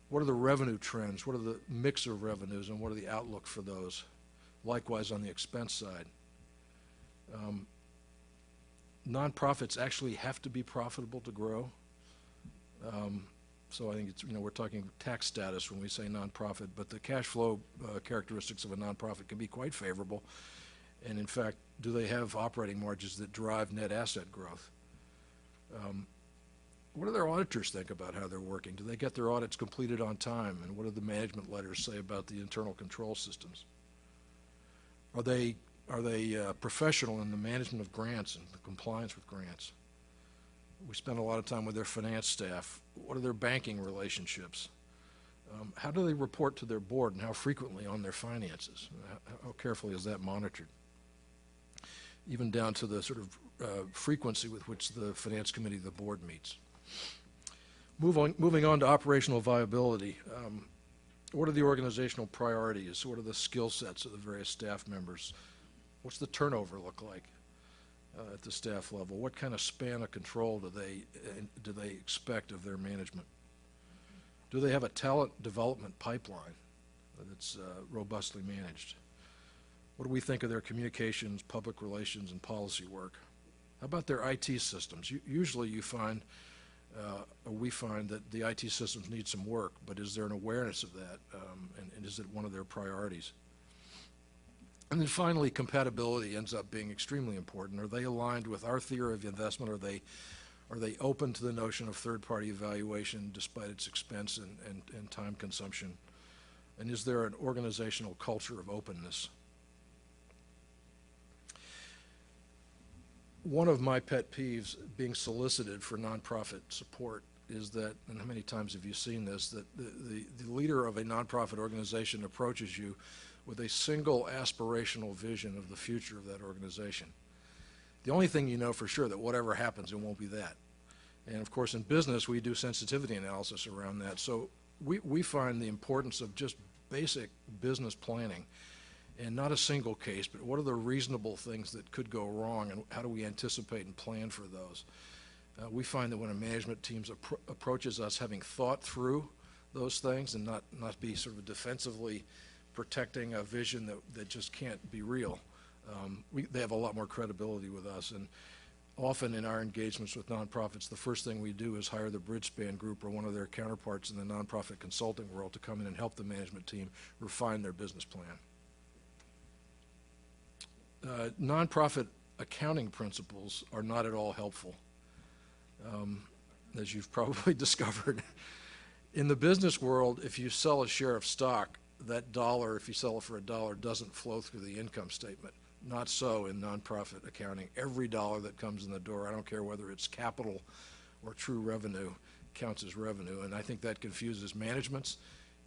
What are the revenue trends? What are the mix of revenues, and what are the outlook for those? Likewise, on the expense side. Nonprofits actually have to be profitable to grow. So I think it's, we're talking tax status when we say nonprofit, but the cash flow characteristics of a nonprofit can be quite favorable. And in fact, do they have operating margins that drive net asset growth? What do their auditors think about how they're working? Do they get their audits completed on time? And what do the management letters say about the internal control systems? Are they professional in the management of grants and the compliance with grants? We spend a lot of time with their finance staff. What are their banking relationships? How do they report to their board, and how frequently on their finances? How carefully is that monitored? Even down to the sort of frequency with which the finance committee of the board meets. Moving on to operational viability. What are the organizational priorities? What are the skill sets of the various staff members? What's the turnover look like at the staff level? What kind of span of control do they expect of their management? Do they have a talent development pipeline that's robustly managed? What do we think of their communications, public relations, and policy work? How about their IT systems? Usually you find, or we find, that the IT systems need some work, but is there an awareness of that, and is it one of their priorities? And then finally, compatibility ends up being extremely important. Are they aligned with our theory of investment? Are they open to the notion of third-party evaluation despite its expense and time consumption? And is there an organizational culture of openness? One of my pet peeves being solicited for nonprofit support is that, and how many times have you seen this, that the leader of a nonprofit organization approaches you with a single aspirational vision of the future of that organization. The only thing you know for sure that whatever happens, it won't be that. And of course in business we do sensitivity analysis around that. So we find the importance of just basic business planning, and not a single case, but what are the reasonable things that could go wrong, and how do we anticipate and plan for those? We find that when a management team approaches us having thought through those things and not be sort of defensively protecting a vision that just can't be real, they have a lot more credibility with us. And often in our engagements with nonprofits, the first thing we do is hire the Bridgespan Group or one of their counterparts in the nonprofit consulting world to come in and help the management team refine their business plan. Nonprofit accounting principles are not at all helpful, as you've probably discovered. In the business world, if you sell a share of stock, that dollar, if you sell it for $1, doesn't flow through the income statement. Not so in nonprofit accounting. Every dollar that comes in the door, I don't care whether it's capital or true revenue, counts as revenue. And I think that confuses managements.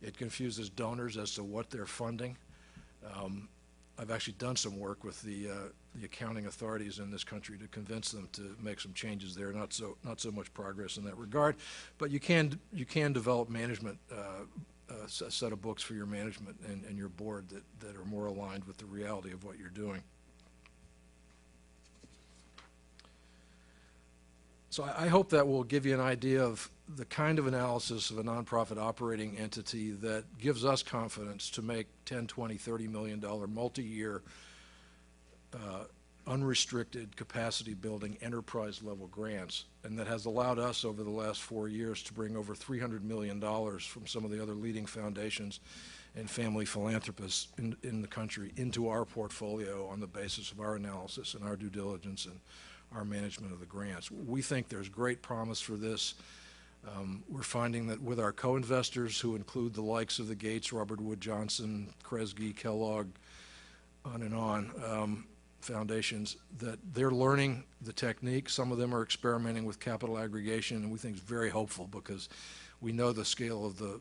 It confuses donors as to what they're funding. I've actually done some work with the accounting authorities in this country to convince them to make some changes there. Not so much progress in that regard, but you can develop management, a set of books for your management and your board that are more aligned with the reality of what you're doing. So I hope that will give you an idea of the kind of analysis of a nonprofit operating entity that gives us confidence to make $10, $20, $30 million multi-year unrestricted capacity building enterprise level grants, and that has allowed us over the last 4 years to bring over $300 million from some of the other leading foundations and family philanthropists in the country into our portfolio on the basis of our analysis and our due diligence and our management of the grants. We think there's great promise for this. We're finding that with our co-investors, who include the likes of the Gates, Robert Wood Johnson, Kresge, Kellogg, on and on, foundations, that they're learning the technique. Some of them are experimenting with capital aggregation, and we think it's very hopeful because we know the scale of the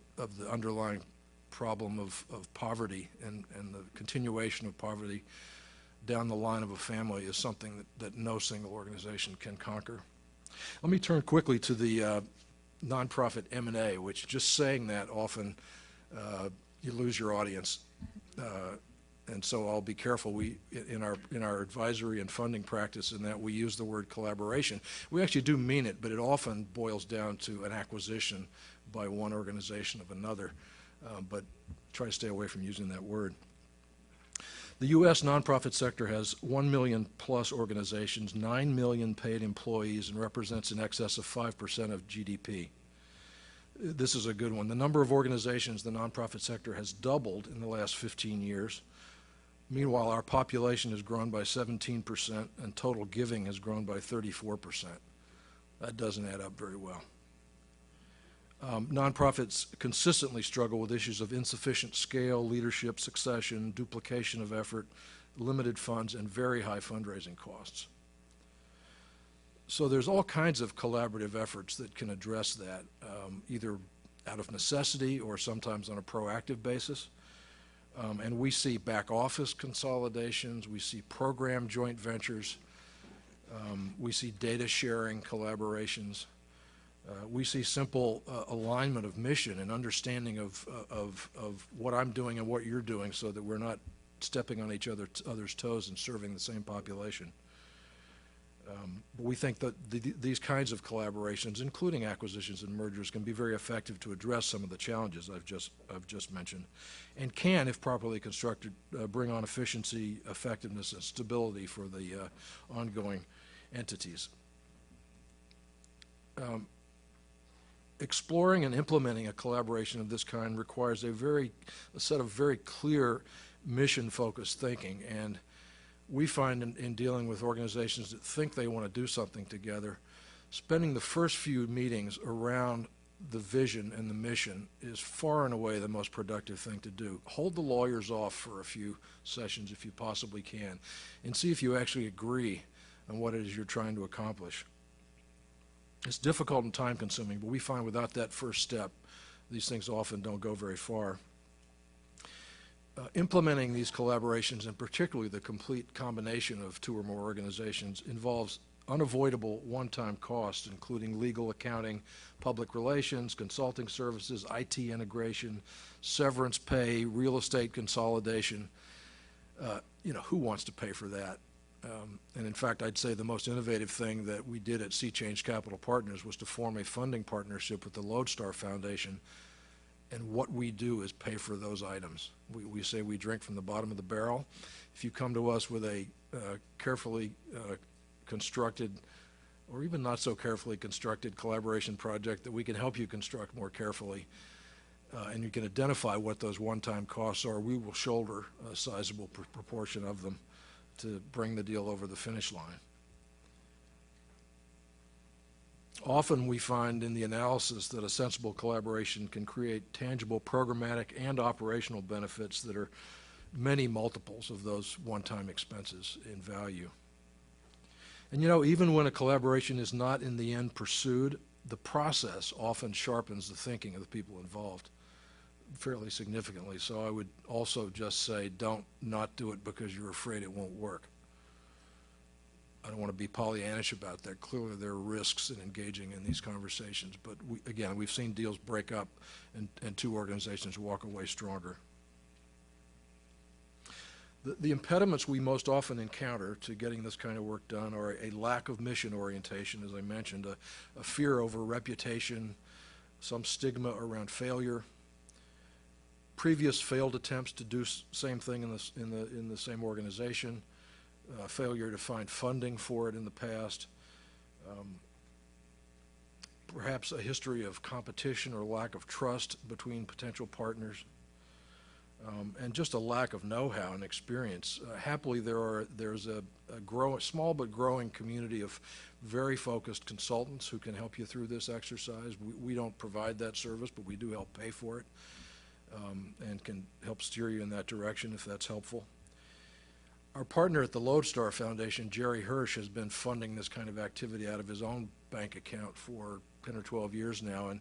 underlying problem of poverty and the continuation of poverty down the line of a family is something that no single organization can conquer. Let me turn quickly to the nonprofit M&A, which just saying that often you lose your audience. And so I'll be careful. We, in our advisory and funding practice, in that we use the word collaboration. We actually do mean it, but it often boils down to an acquisition by one organization of another. But try to stay away from using that word. The U.S. nonprofit sector has 1 million plus organizations, 9 million paid employees, and represents in excess of 5% of GDP. This is a good one. The number of organizations in the nonprofit sector has doubled in the last 15 years. Meanwhile, our population has grown by 17% and total giving has grown by 34%. That doesn't add up very well. Nonprofits consistently struggle with issues of insufficient scale, leadership, succession, duplication of effort, limited funds, and very high fundraising costs. So there's all kinds of collaborative efforts that can address that, either out of necessity or sometimes on a proactive basis. And we see back office consolidations, we see program joint ventures, we see data sharing collaborations, we see simple alignment of mission and understanding of what I'm doing and what you're doing so that we're not stepping on each other's toes and serving the same population. But we think that these kinds of collaborations, including acquisitions and mergers, can be very effective to address some of the challenges I've just mentioned, and can, if properly constructed, bring on efficiency, effectiveness, and stability for the ongoing entities. Exploring and implementing a collaboration of this kind requires a set of very clear mission-focused thinking, and we find in dealing with organizations that think they want to do something together, spending the first few meetings around the vision and the mission is far and away the most productive thing to do. Hold the lawyers off for a few sessions if you possibly can, and see if you actually agree on what it is you're trying to accomplish. It's difficult and time-consuming, but we find without that first step, these things often don't go very far. Implementing these collaborations, and particularly the complete combination of two or more organizations, involves unavoidable one-time costs, including legal, accounting, public relations, consulting services, IT integration, severance pay, real estate consolidation. Who wants to pay for that? And in fact, I'd say the most innovative thing that we did at SeaChange Capital Partners was to form a funding partnership with the Lodestar Foundation. And what we do is pay for those items. We say we drink from the bottom of the barrel. If you come to us with a carefully constructed or even not so carefully constructed collaboration project that we can help you construct more carefully, and you can identify what those one-time costs are, we will shoulder a sizable proportion of them to bring the deal over the finish line. Often we find in the analysis that a sensible collaboration can create tangible programmatic and operational benefits that are many multiples of those one-time expenses in value. And you know, even when a collaboration is not in the end pursued, the process often sharpens the thinking of the people involved fairly significantly. So I would also just say, don't not do it because you're afraid it won't work. I don't want to be Pollyannish about that. Clearly there are risks in engaging in these conversations, but again, we've seen deals break up and two organizations walk away stronger. The impediments we most often encounter to getting this kind of work done are a lack of mission orientation, as I mentioned, a fear over reputation, some stigma around failure, previous failed attempts to do same thing in the same organization, failure to find funding for it in the past, perhaps a history of competition or lack of trust between potential partners, and just a lack of know-how and experience. Happily, there's a small but growing community of very focused consultants who can help you through this exercise. We don't provide that service, but we do help pay for it, and can help steer you in that direction if that's helpful. Our partner at the Lodestar Foundation, Jerry Hirsch, has been funding this kind of activity out of his own bank account for 10 or 12 years now, and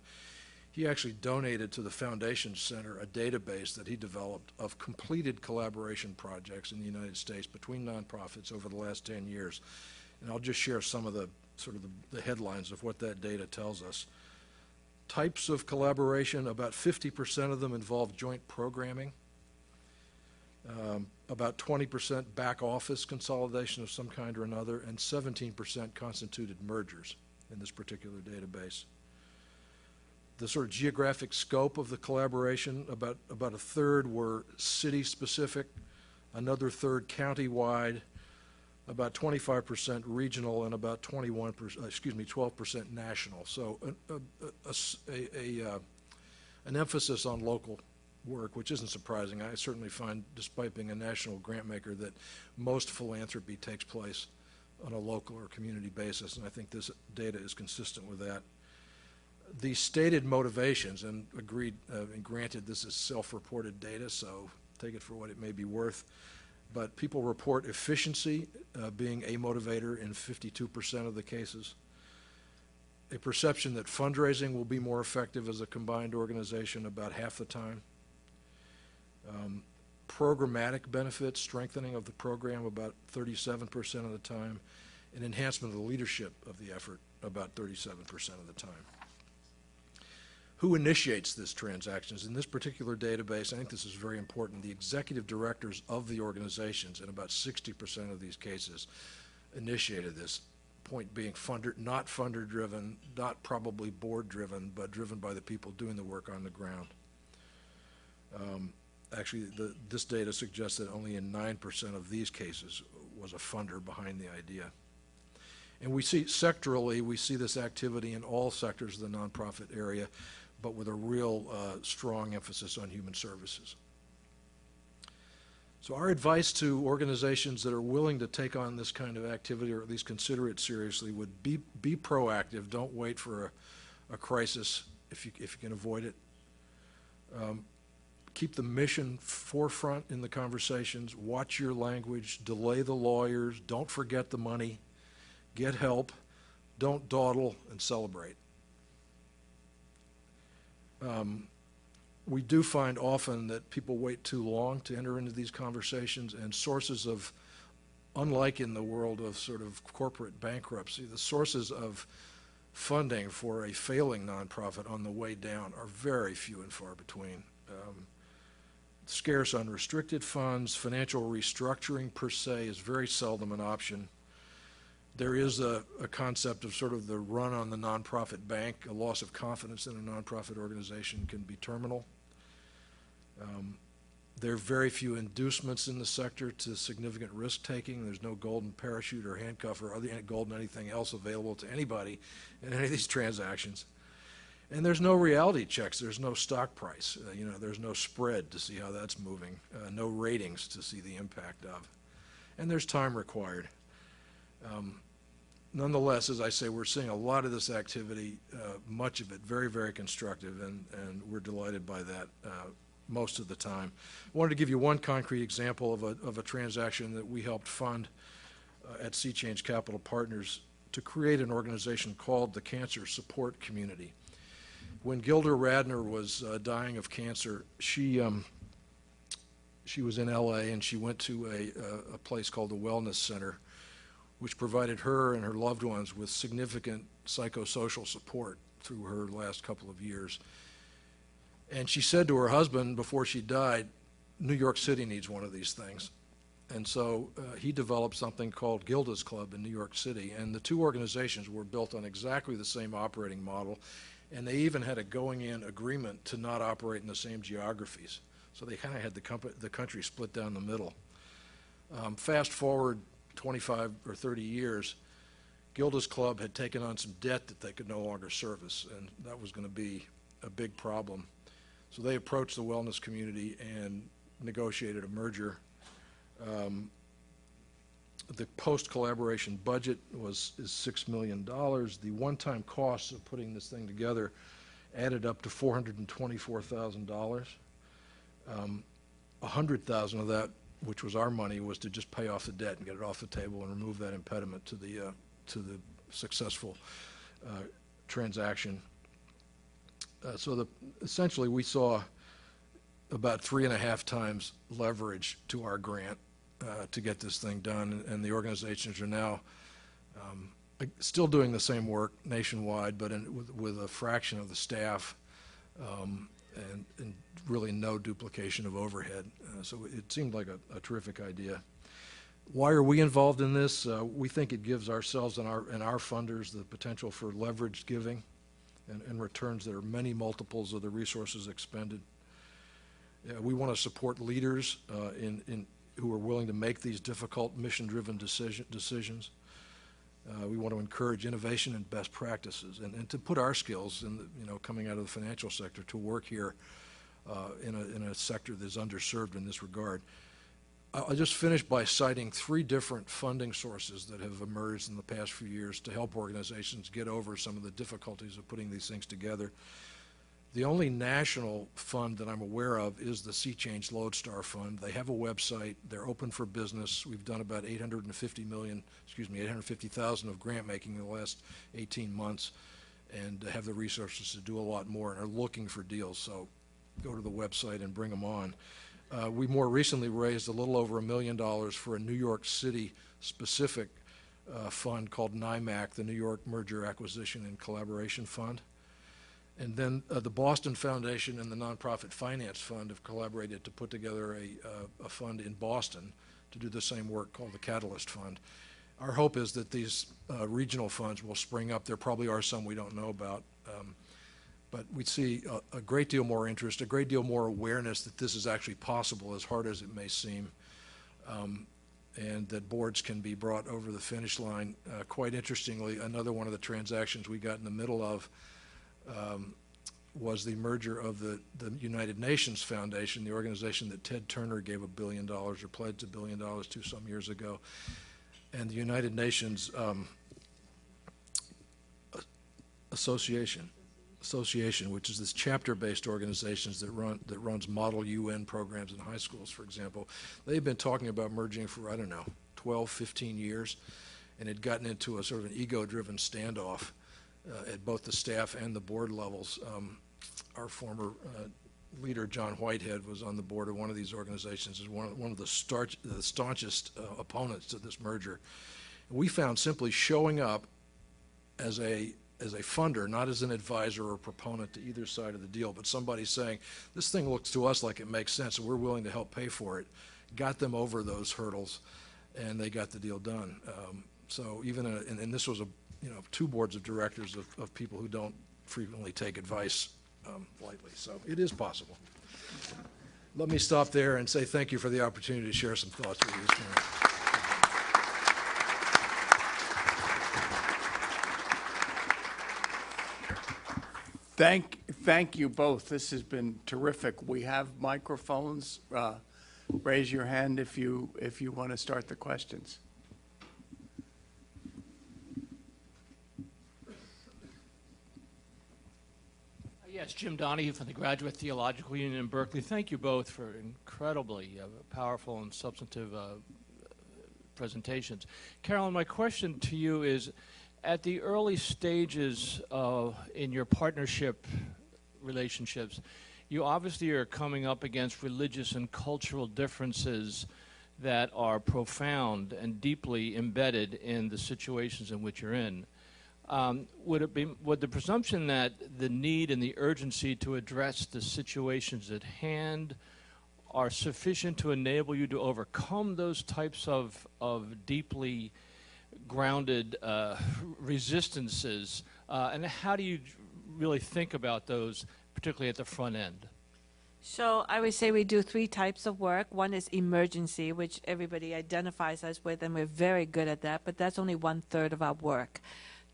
he actually donated to the Foundation Center a database that he developed of completed collaboration projects in the United States between nonprofits over the last 10 years. And I'll just share some of the the headlines of what that data tells us. Types of collaboration, about 50% of them involve joint programming. About 20% back office consolidation of some kind or another, and 17% constituted mergers in this particular database. The sort of geographic scope of the collaboration, about a third were city-specific, another third county-wide, about 25% regional, and about 12% national. So an emphasis on local work, which isn't surprising. I certainly find, despite being a national grant maker, that most philanthropy takes place on a local or community basis, and I think this data is consistent with that. The stated motivations, and agreed and granted this is self-reported data, so take it for what it may be worth, but people report efficiency being a motivator in 52% of the cases. A perception that fundraising will be more effective as a combined organization about half the time. Programmatic benefits, strengthening of the program about 37% of the time, and enhancement of the leadership of the effort about 37% of the time. Who initiates this transactions? In this particular database, I think this is very important, the executive directors of the organizations in about 60% of these cases initiated this, point being not funder-driven, not probably board-driven, but driven by the people doing the work on the ground. Actually, this data suggests that only in 9% of these cases was a funder behind the idea. And we see sectorally, we see this activity in all sectors of the nonprofit area, but with a real strong emphasis on human services. So our advice to organizations that are willing to take on this kind of activity, or at least consider it seriously, would be proactive. Don't wait for a crisis if you can avoid it. Keep the mission forefront in the conversations. Watch your language. Delay the lawyers. Don't forget the money. Get help. Don't dawdle, and celebrate. We do find often that people wait too long to enter into these conversations, and sources of, unlike in the world of sort of corporate bankruptcy, the sources of funding for a failing nonprofit on the way down are very few and far between. Scarce unrestricted funds, financial restructuring per se is very seldom an option. There is a concept of sort of the run on the nonprofit bank. A loss of confidence in a nonprofit organization can be terminal. There are very few inducements in the sector to significant risk-taking. There's no golden parachute or handcuff or other golden anything else available to anybody in any of these transactions. And there's no reality checks. There's no stock price. There's no spread to see how that's moving. No ratings to see the impact of. And there's time required. Nonetheless, as I say, we're seeing a lot of this activity, much of it very, very constructive, and we're delighted by that most of the time. I wanted to give you one concrete example of a transaction that we helped fund at SeaChange Capital Partners to create an organization called the Cancer Support Community. When Gilda Radner was dying of cancer, she was in LA, and she went to a place called the Wellness Center, which provided her and her loved ones with significant psychosocial support through her last couple of years. And she said to her husband before she died, New York City needs one of these things. And so he developed something called Gilda's Club in New York City, and the two organizations were built on exactly the same operating model, and they even had a going-in agreement to not operate in the same geographies. So they kind of had the country split down the middle. Fast forward 25 or 30 years, Gilda's Club had taken on some debt that they could no longer service, and that was going to be a big problem. So they approached the wellness community and negotiated a merger. The post-collaboration budget is $6 million. The one-time costs of putting this thing together added up to $424,000. $100,000 of that, which was our money, was to just pay off the debt and get it off the table and remove that impediment to the successful transaction. Essentially, we saw about 3.5 times leverage to our grant to get this thing done, and the organizations are now still doing the same work nationwide, but with a fraction of the staff, and really no duplication of overhead. So it seemed like a terrific idea. Why are we involved in this? We think it gives ourselves and our funders the potential for leveraged giving and returns that are many multiples of the resources expended. We want to support leaders who are willing to make these difficult mission-driven decisions. We want to encourage innovation and best practices, and to put our skills coming out of the financial sector to work here in a sector that's underserved in this regard. I'll just finish by citing 3 different funding sources that have emerged in the past few years to help organizations get over some of the difficulties of putting these things together. The only national fund that I'm aware of is the SeaChange Lodestar Fund. They have a website. They're open for business. We've done about $850,000 of grant making in the last 18 months, and have the resources to do a lot more, and are looking for deals. So go to the website and bring them on. We more recently raised a little over $1 million for a New York City specific fund called NIMAC, the New York Merger Acquisition and Collaboration Fund. And then the Boston Foundation and the Nonprofit Finance Fund have collaborated to put together a fund in Boston to do the same work called the Catalyst Fund. Our hope is that these regional funds will spring up. There probably are some we don't know about. But we see a great deal more interest, a great deal more awareness that this is actually possible, as hard as it may seem, and that boards can be brought over the finish line. Quite interestingly, another one of the transactions we got in the middle of was the merger of the United Nations Foundation, the organization that Ted Turner gave $1 billion or pledged $1 billion to some years ago, and the United Nations Association, which is this chapter-based organizations that runs model UN programs in high schools, for example. They've been talking about merging for, 12, 15 years, and had gotten into a sort of an ego-driven standoff at both the staff and the board levels. Our former leader, John Whitehead, was on the board of one of these organizations as one of the staunchest opponents to this merger. And we found simply showing up as a funder, not as an advisor or proponent to either side of the deal, but somebody saying, this thing looks to us like it makes sense and we're willing to help pay for it, got them over those hurdles, and they got the deal done. So even, and this was two boards of directors of people who don't frequently take advice lightly. So it is possible. Let me stop there and say thank you for the opportunity to share some thoughts with you this morning. Thank you both. This has been terrific. We have microphones. Raise your hand if you want to start the questions. Yes, Jim Donahue from the Graduate Theological Union in Berkeley. Thank you both for incredibly powerful and substantive presentations. Carolyn, my question to you is, at the early stages in your partnership relationships, you obviously are coming up against religious and cultural differences that are profound and deeply embedded in the situations in which you're in. Would the presumption that the need and the urgency to address the situations at hand are sufficient to enable you to overcome those types of deeply grounded resistances, and how do you really think about those, particularly at the front end? So I would say we do 3 types of work. One is emergency, which everybody identifies us with, and we're very good at that, but that's only 1/3 of our work.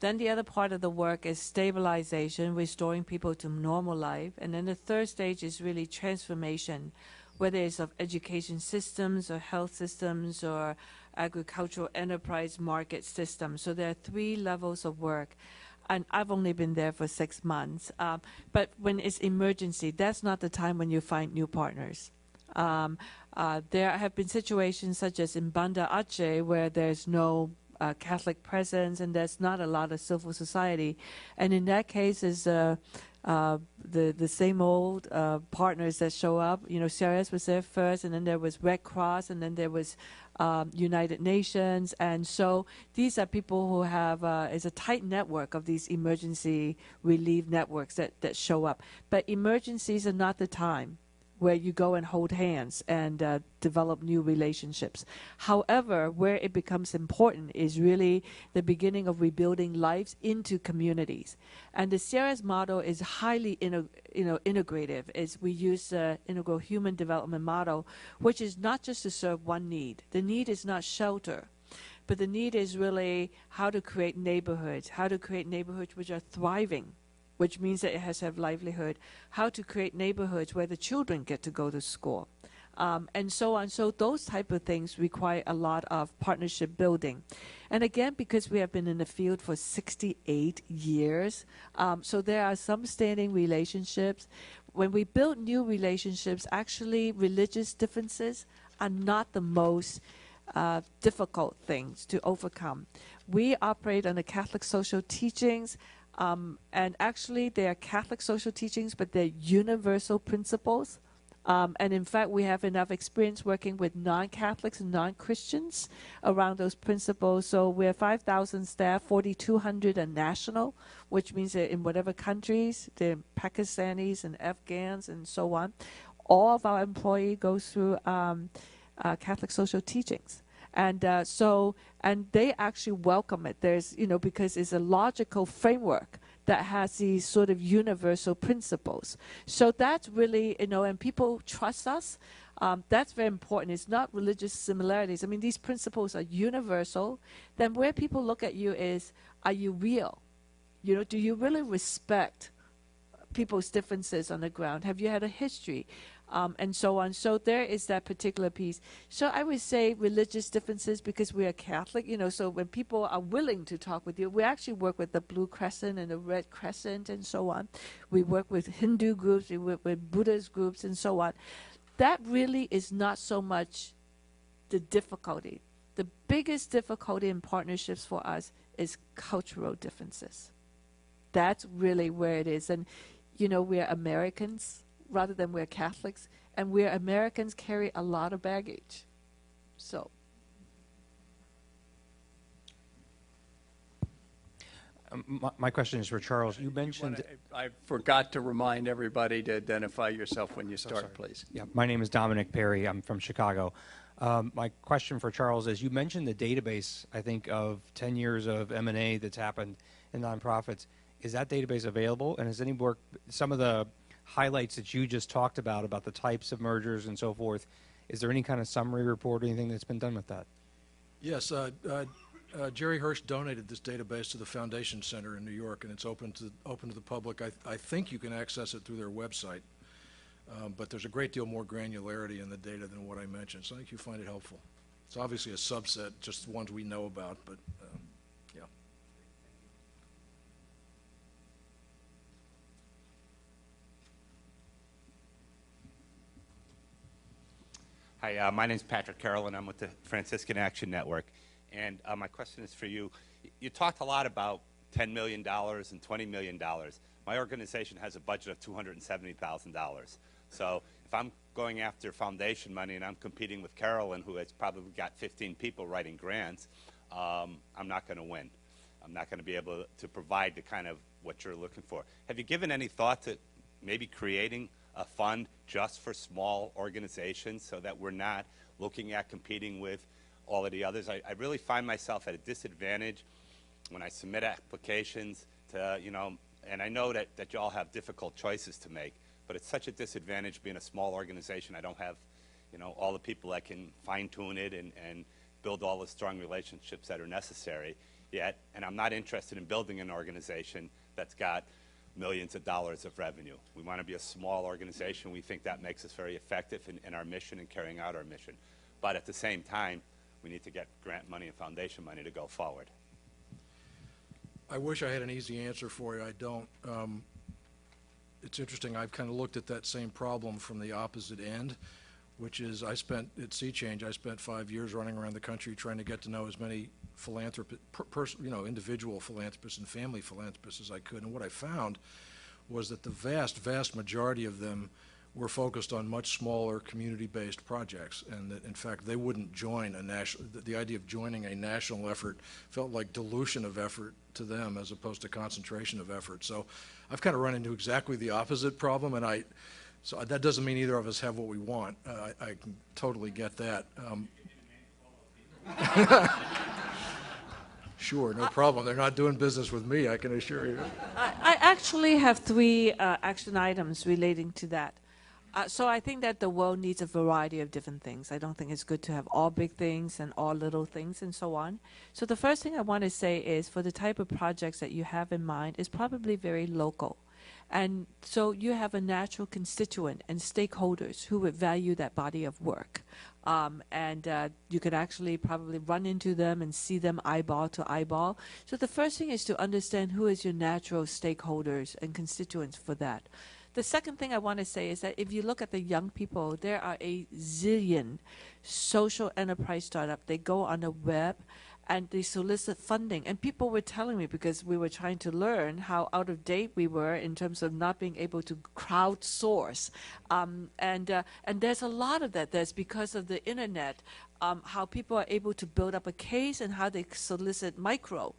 Then the other part of the work is stabilization, restoring people to normal life. And then the 3rd stage is really transformation, whether it's of education systems or health systems or agricultural enterprise market systems. So there are 3 levels of work. And I've only been there for 6 months. But when it's emergency, that's not the time when you find new partners. There have been situations such as in Banda Aceh where there's no Catholic presence and there's not a lot of civil society. And in that case, is the same old partners that show up. CRS was there first, and then there was Red Cross, and then there was United Nations. And so these are people who have, is a tight network of these emergency relief networks that show up. But emergencies are not the time where you go and hold hands and develop new relationships. However, where it becomes important is really the beginning of rebuilding lives into communities. And the CRS model is highly integrative. We use the integral human development model, which is not just to serve one need. The need is not shelter, but the need is really how to create neighborhoods which are thriving, which means that it has to have livelihood, how to create neighborhoods where the children get to go to school, and so on. So those type of things require a lot of partnership building. And again, because we have been in the field for 68 years, so there are some standing relationships. When we build new relationships, actually religious differences are not the most difficult things to overcome. We operate on the Catholic social teachings. And actually, they are Catholic social teachings, but they're universal principles. And in fact, we have enough experience working with non-Catholics and non-Christians around those principles. So we're 5,000 staff, 4,200 are national, which means that in whatever countries, they're Pakistanis and Afghans and so on. All of our employee goes through Catholic social teachings. And and they actually welcome it. There's, because it's a logical framework that has these sort of universal principles. So that's really, and people trust us. That's very important. It's not religious similarities. I mean, these principles are universal. Then where people look at you is, are you real? Do you really respect people's differences on the ground? Have you had a history? And so on. So there is that particular piece. So I would say religious differences, because we are Catholic, so when people are willing to talk with you, we actually work with the Blue Crescent and the Red Crescent and so on. We work with Hindu groups, we work with Buddhist groups and so on. That really is not so much the difficulty. The biggest difficulty in partnerships for us is cultural differences. That's really where it is. And, we're Americans rather than we're Catholics, and we're Americans carry a lot of baggage. So. My question is for Charles. You mentioned... I forgot to remind everybody to identify yourself when you start, please. Yeah, my name is Dominic Perry. I'm from Chicago. My question for Charles is, you mentioned the database, I think, of 10 years of M&A that's happened in nonprofits. Is that database available? And has any work, some of the highlights that you just talked about the types of mergers and so forth, is there any kind of summary report or anything that's been done with that? Yes, Jerry Hirsch donated this database to the Foundation Center in New York, and it's open to the public. I think you can access it through their website, but there's a great deal more granularity in the data than what I mentioned, so I think you find it helpful. It's obviously a subset, just the ones we know about, but yeah. Hi, my name is Patrick Carolyn. I'm with the Franciscan Action Network. And my question is for you. You talked a lot about $10 million and $20 million. My organization has a budget of $270,000. So if I'm going after foundation money and I'm competing with Carolyn, who has probably got 15 people writing grants, I'm not going to win. I'm not going to be able to provide the kind of what you're looking for. Have you given any thought to maybe creating a fund just for small organizations so that we're not looking at competing with all of the others? I really find myself at a disadvantage when I submit applications to, and I know that you all have difficult choices to make, but it's such a disadvantage being a small organization. I don't have, all the people that can fine-tune it and build all the strong relationships that are necessary yet, and I'm not interested in building an organization that's got millions of dollars of revenue. We want to be a small organization. We think that makes us very effective in our mission and carrying out our mission. But at the same time, we need to get grant money and foundation money to go forward. I wish I had an easy answer for you. I don't. It's interesting. I've kind of looked at that same problem from the opposite end, which is at SeaChange, I spent 5 years running around the country trying to get to know as many philanthropists, individual philanthropists and family philanthropists as I could. And what I found was that the vast majority of them were focused on much smaller community-based projects, and that in fact they wouldn't join a national. The idea of joining a national effort felt like dilution of effort to them as opposed to concentration of effort. So I've kind of run into exactly the opposite problem, and so that doesn't mean either of us have what we want. I can totally get that. Sure, no problem. They're not doing business with me, I can assure you. I actually have 3 action items relating to that. So I think that the world needs a variety of different things. I don't think it's good to have all big things and all little things and so on. So the first thing I want to say is, for the type of projects that you have in mind, is probably very local. And so you have a natural constituent and stakeholders who would value that body of work. And you could actually probably run into them and see them eyeball to eyeball. So the first thing is to understand who is your natural stakeholders and constituents for that. The second thing I want to say is that if you look at the young people, there are a zillion social enterprise startups. They go on the web and they solicit funding. And people were telling me, because we were trying to learn how out of date we were in terms of not being able to crowdsource. And there's a lot of that. There's because of the internet, how people are able to build up a case and how they solicit micro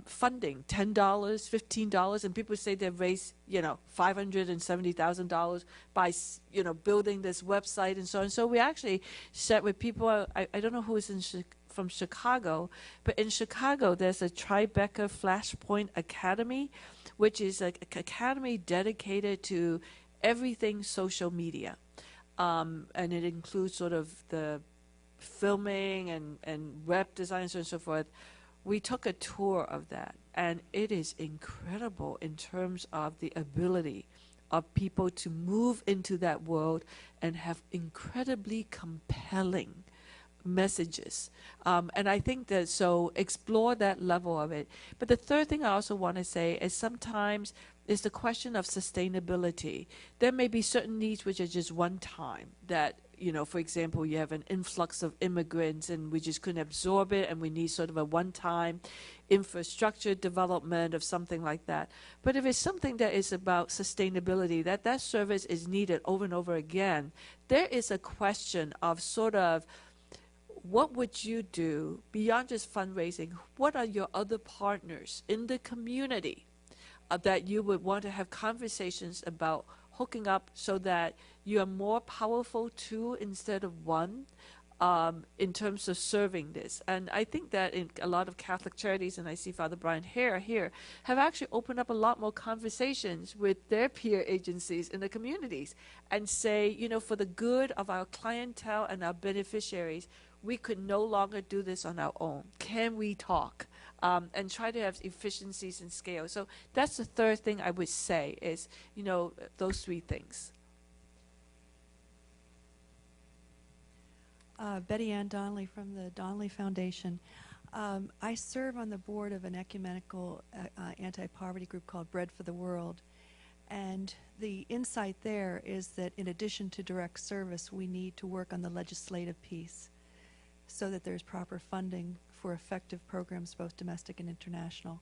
funding, $10, $15, and people say they've raised, $570,000 by, building this website and so on. So we actually sat with people. I don't know who is from Chicago, but in Chicago there's a Tribeca Flashpoint Academy, which is an academy dedicated to everything social media, and it includes sort of the filming and web design and so forth. We took a tour of that, and it is incredible in terms of the ability of people to move into that world and have incredibly compelling messages. And I think that, so explore that level of it. But the third thing I also want to say is sometimes is the question of sustainability. There may be certain needs which are just one time that, for example, you have an influx of immigrants and we just couldn't absorb it and we need sort of a one-time infrastructure development of something like that. But if it's something that is about sustainability, that service is needed over and over again, there is a question of sort of what would you do beyond just fundraising? What are your other partners in the community that you would want to have conversations about hooking up so that you are more powerful two instead of one in terms of serving this? And I think that in a lot of Catholic charities, and I see Father Brian Hare here, have actually opened up a lot more conversations with their peer agencies in the communities and say, you know, for the good of our clientele and our beneficiaries, we could no longer do this on our own. Can we talk? And try to have efficiencies and scale. So that's the third thing I would say is, you know, those three things. Betty Ann Donnelly from the Donnelly Foundation. I serve on the board of an ecumenical anti-poverty group called Bread for the World. And the insight there is that in addition to direct service, we need to work on the legislative piece so that there's proper funding for effective programs, both domestic and international.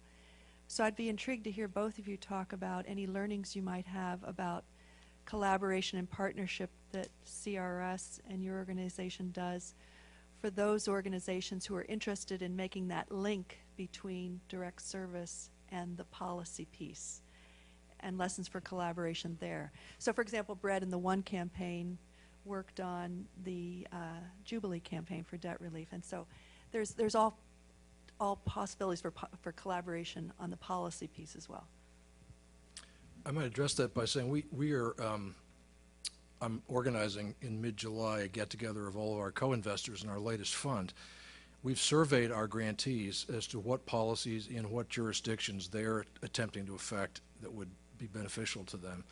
So I'd be intrigued to hear both of you talk about any learnings you might have about collaboration and partnership that CRS and your organization does for those organizations who are interested in making that link between direct service and the policy piece, and lessons for collaboration there. So for example, Bread in the One campaign worked on the Jubilee campaign for debt relief, and so there's all possibilities for collaboration on the policy piece as well. I might address that by saying we are, I'm organizing in mid-July a get-together of all of our co-investors in our latest fund. We've surveyed our grantees as to what policies in what jurisdictions they're attempting to affect that would be beneficial to them.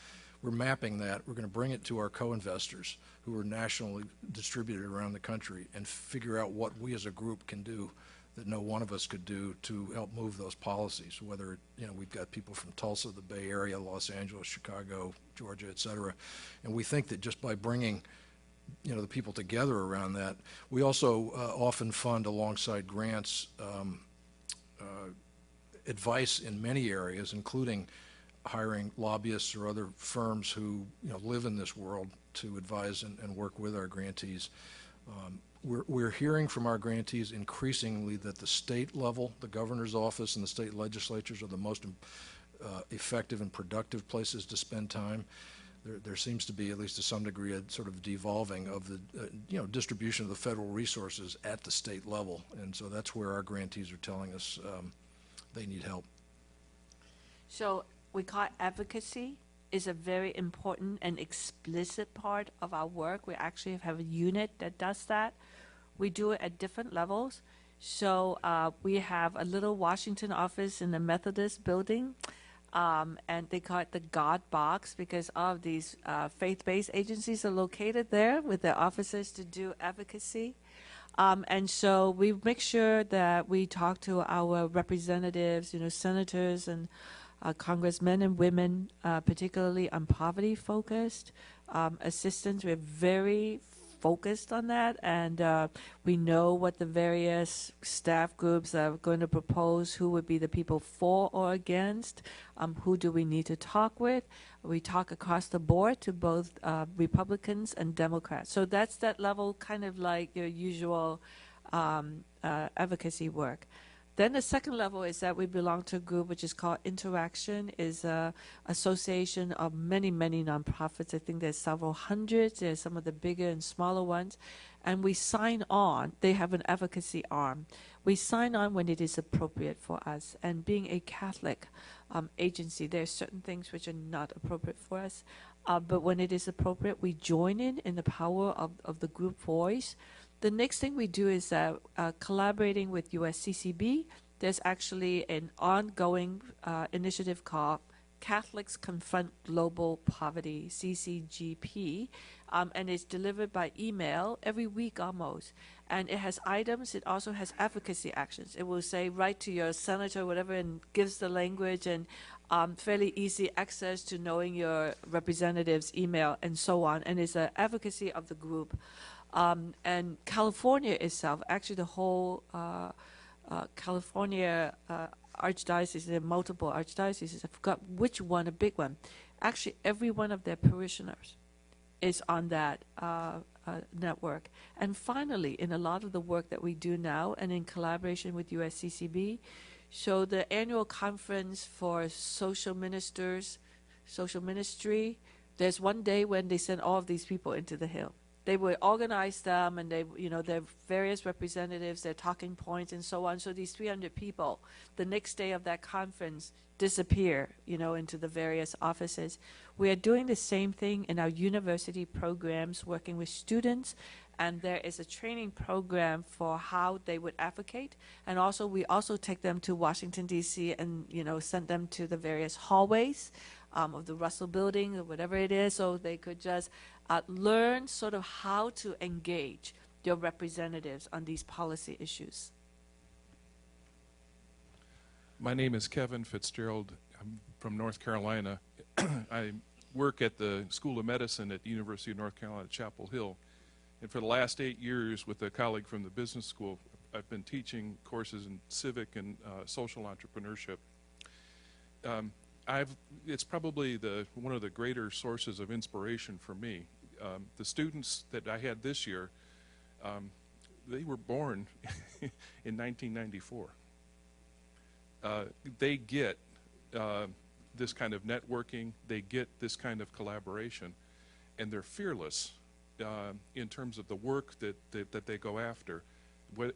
We're mapping that. We're going to bring it to our co-investors who are nationally distributed around the country and figure out what we as a group can do that no one of us could do to help move those policies, whether, you know, we've got people from Tulsa, the Bay Area, Los Angeles, Chicago, Georgia, et cetera. And we think that just by bringing, you know, the people together around that, we also often fund alongside grants advice in many areas, including hiring lobbyists or other firms who, you know, live in this world to advise and work with our grantees. We're hearing from our grantees increasingly that the state level, the governor's office and the state legislatures are the most effective and productive places to spend time. There seems to be, at least to some degree, a sort of devolving of the you know, distribution of the federal resources at the state level, and so that's where our grantees are telling us they need help. So we call it advocacy is a very important and explicit part of our work. We actually have a unit that does that. We do it at different levels. So we have a little Washington office in the Methodist building, and they call it the God Box because all of these faith-based agencies are located there with their offices to do advocacy. And so we make sure that we talk to our representatives, you know, senators and congressmen and women, particularly on poverty-focused assistance. We're very focused on that, and we know what the various staff groups are going to propose, who would be the people for or against, who do we need to talk with. We talk across the board to both Republicans and Democrats. So that's that level, kind of like your usual advocacy work. Then the second level is that we belong to a group which is called Interaction, is an association of many, many nonprofits. I think there's several hundreds. There's some of the bigger and smaller ones. And we sign on. They have an advocacy arm. We sign on when it is appropriate for us. And being a Catholic agency, there are certain things which are not appropriate for us. But when it is appropriate, we join in the power of the group voice. The next thing we do is collaborating with Usccb. There's actually an ongoing initiative called Catholics Confront Global Poverty, CCGP, and it's delivered by email every week almost. And it has items. It also has advocacy actions. It will say, write to your senator, whatever, and gives the language and fairly easy access to knowing your representative's email and so on. And it's an advocacy of the group. And California itself, actually the whole California archdiocese, there are multiple archdioceses, I forgot which one, a big one. Actually, every one of their parishioners is on that network. And finally, in a lot of the work that we do now and in collaboration with USCCB, so the annual conference for social ministers, social ministry, there's one day when they send all of these people into the Hill. They would organize them, and they, their various representatives, their talking points, and so on. So these 300 people, the next day of that conference, disappear, into the various offices. We are doing the same thing in our university programs, working with students, and there is a training program for how they would advocate. And also, we also take them to Washington, D.C., and, send them to the various hallways of the Russell Building or whatever it is, so they could just learn sort of how to engage your representatives on these policy issues. My name is Kevin Fitzgerald. I'm from North Carolina. I work at the School of Medicine at the University of North Carolina, Chapel Hill. And for the last 8 years, with a colleague from the business school, I've been teaching courses in civic and social entrepreneurship. It's probably one of the greater sources of inspiration for me. The students that I had this year, they were born in 1994. They get this kind of networking, they get this kind of collaboration, and they're fearless in terms of the work that they go after.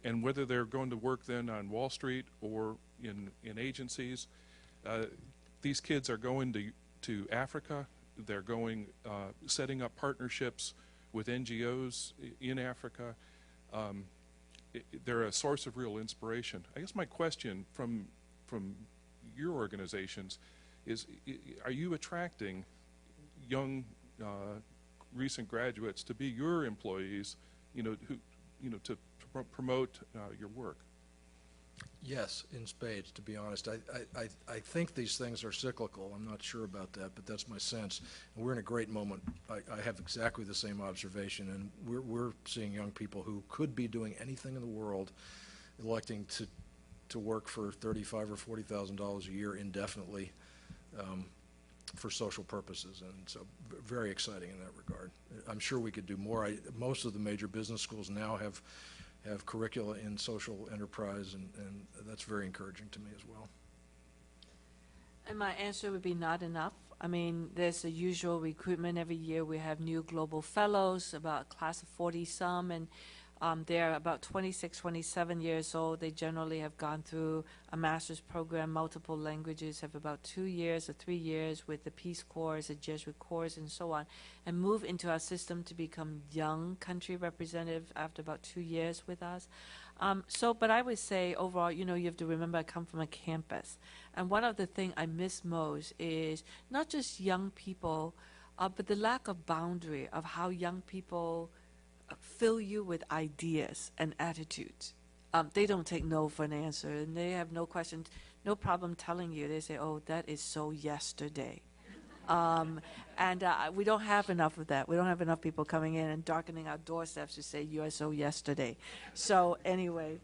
And whether they're going to work then on Wall Street or in agencies, these kids are going to Africa. They're going, setting up partnerships with NGOs in Africa. They're a source of real inspiration. I guess my question from your organizations is, are you attracting young recent graduates to be your employees, to promote your work? Yes, in spades, to be honest. I think these things are cyclical. I'm not sure about that, but that's my sense. And we're in a great moment. I have exactly the same observation, and we're seeing young people who could be doing anything in the world electing to work for $35,000 or $40,000 a year indefinitely for social purposes, and so very exciting in that regard. I'm sure we could do more. Most of the major business schools now have curricula in social enterprise, and that's very encouraging to me as well. And my answer would be not enough. I mean, there's the usual recruitment every year. We have new global fellows, about a class of 40-some, and they're about 26, 27 years old. They generally have gone through a master's program, multiple languages, have about 2 years or 3 years with the Peace Corps, the Jesuit Corps, and so on, and move into our system to become young country representative after about 2 years with us. But I would say overall, you have to remember I come from a campus. And one of the things I miss most is not just young people, but the lack of boundary of how young people fill you with ideas and attitudes. They don't take no for an answer, and they have no questions, no problem telling you. They say, oh, that is so yesterday. We don't have enough of that. We don't have enough people coming in and darkening our doorsteps to say, you are so yesterday. So anyway.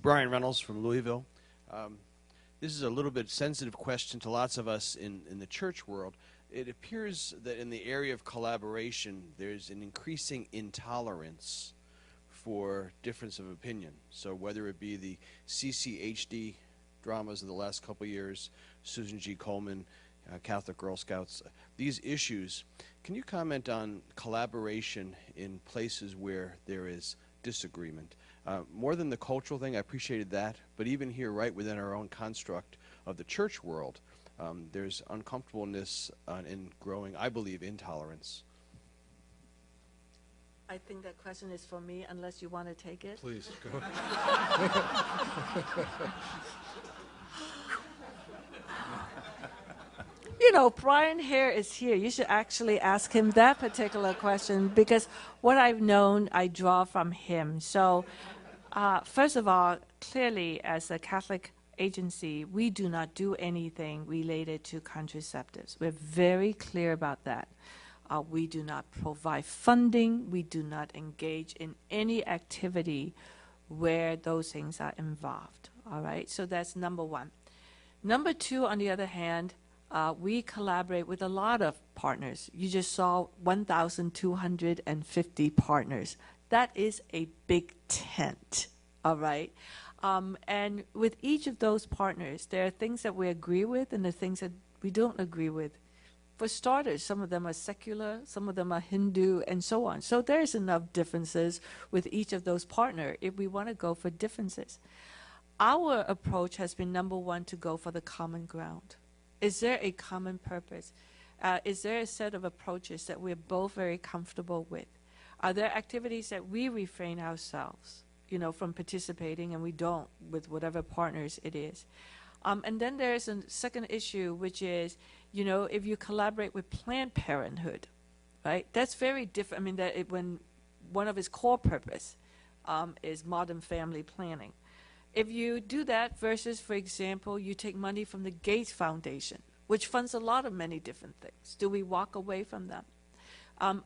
Brian Reynolds from Louisville. This is a little bit sensitive question to lots of us in the church world. It appears that in the area of collaboration, there's an increasing intolerance for difference of opinion. So whether it be the CCHD dramas of the last couple of years, Susan G. Coleman, Catholic Girl Scouts, these issues, can you comment on collaboration in places where there is disagreement? More than the cultural thing, I appreciated that, but even here right within our own construct of the church world, there's uncomfortableness in growing, I believe, intolerance. I think that question is for me, unless you want to take it. Please, go ahead. Brian Hare is here. You should actually ask him that particular question, because what I've known, I draw from him. So, first of all, clearly, as a Catholic agency, we do not do anything related to contraceptives. We're very clear about that. We do not provide funding. We do not engage in any activity where those things are involved. All right? So that's number one. Number two, on the other hand, we collaborate with a lot of partners. You just saw 1,250 partners. That is a big tent, all right? And with each of those partners, there are things that we agree with and there are things that we don't agree with. For starters, some of them are secular, some of them are Hindu, and so on. So there's enough differences with each of those partners if we want to go for differences. Our approach has been, number one, to go for the common ground. Is there a common purpose? Is there a set of approaches that we're both very comfortable with? Are there activities that we refrain ourselves, from participating, and we don't with whatever partners it is? And then there's a second issue, which is, if you collaborate with Planned Parenthood, right? That's very different. I mean, when one of its core purpose is modern family planning. If you do that versus, for example, you take money from the Gates Foundation, which funds a lot of many different things, do we walk away from them?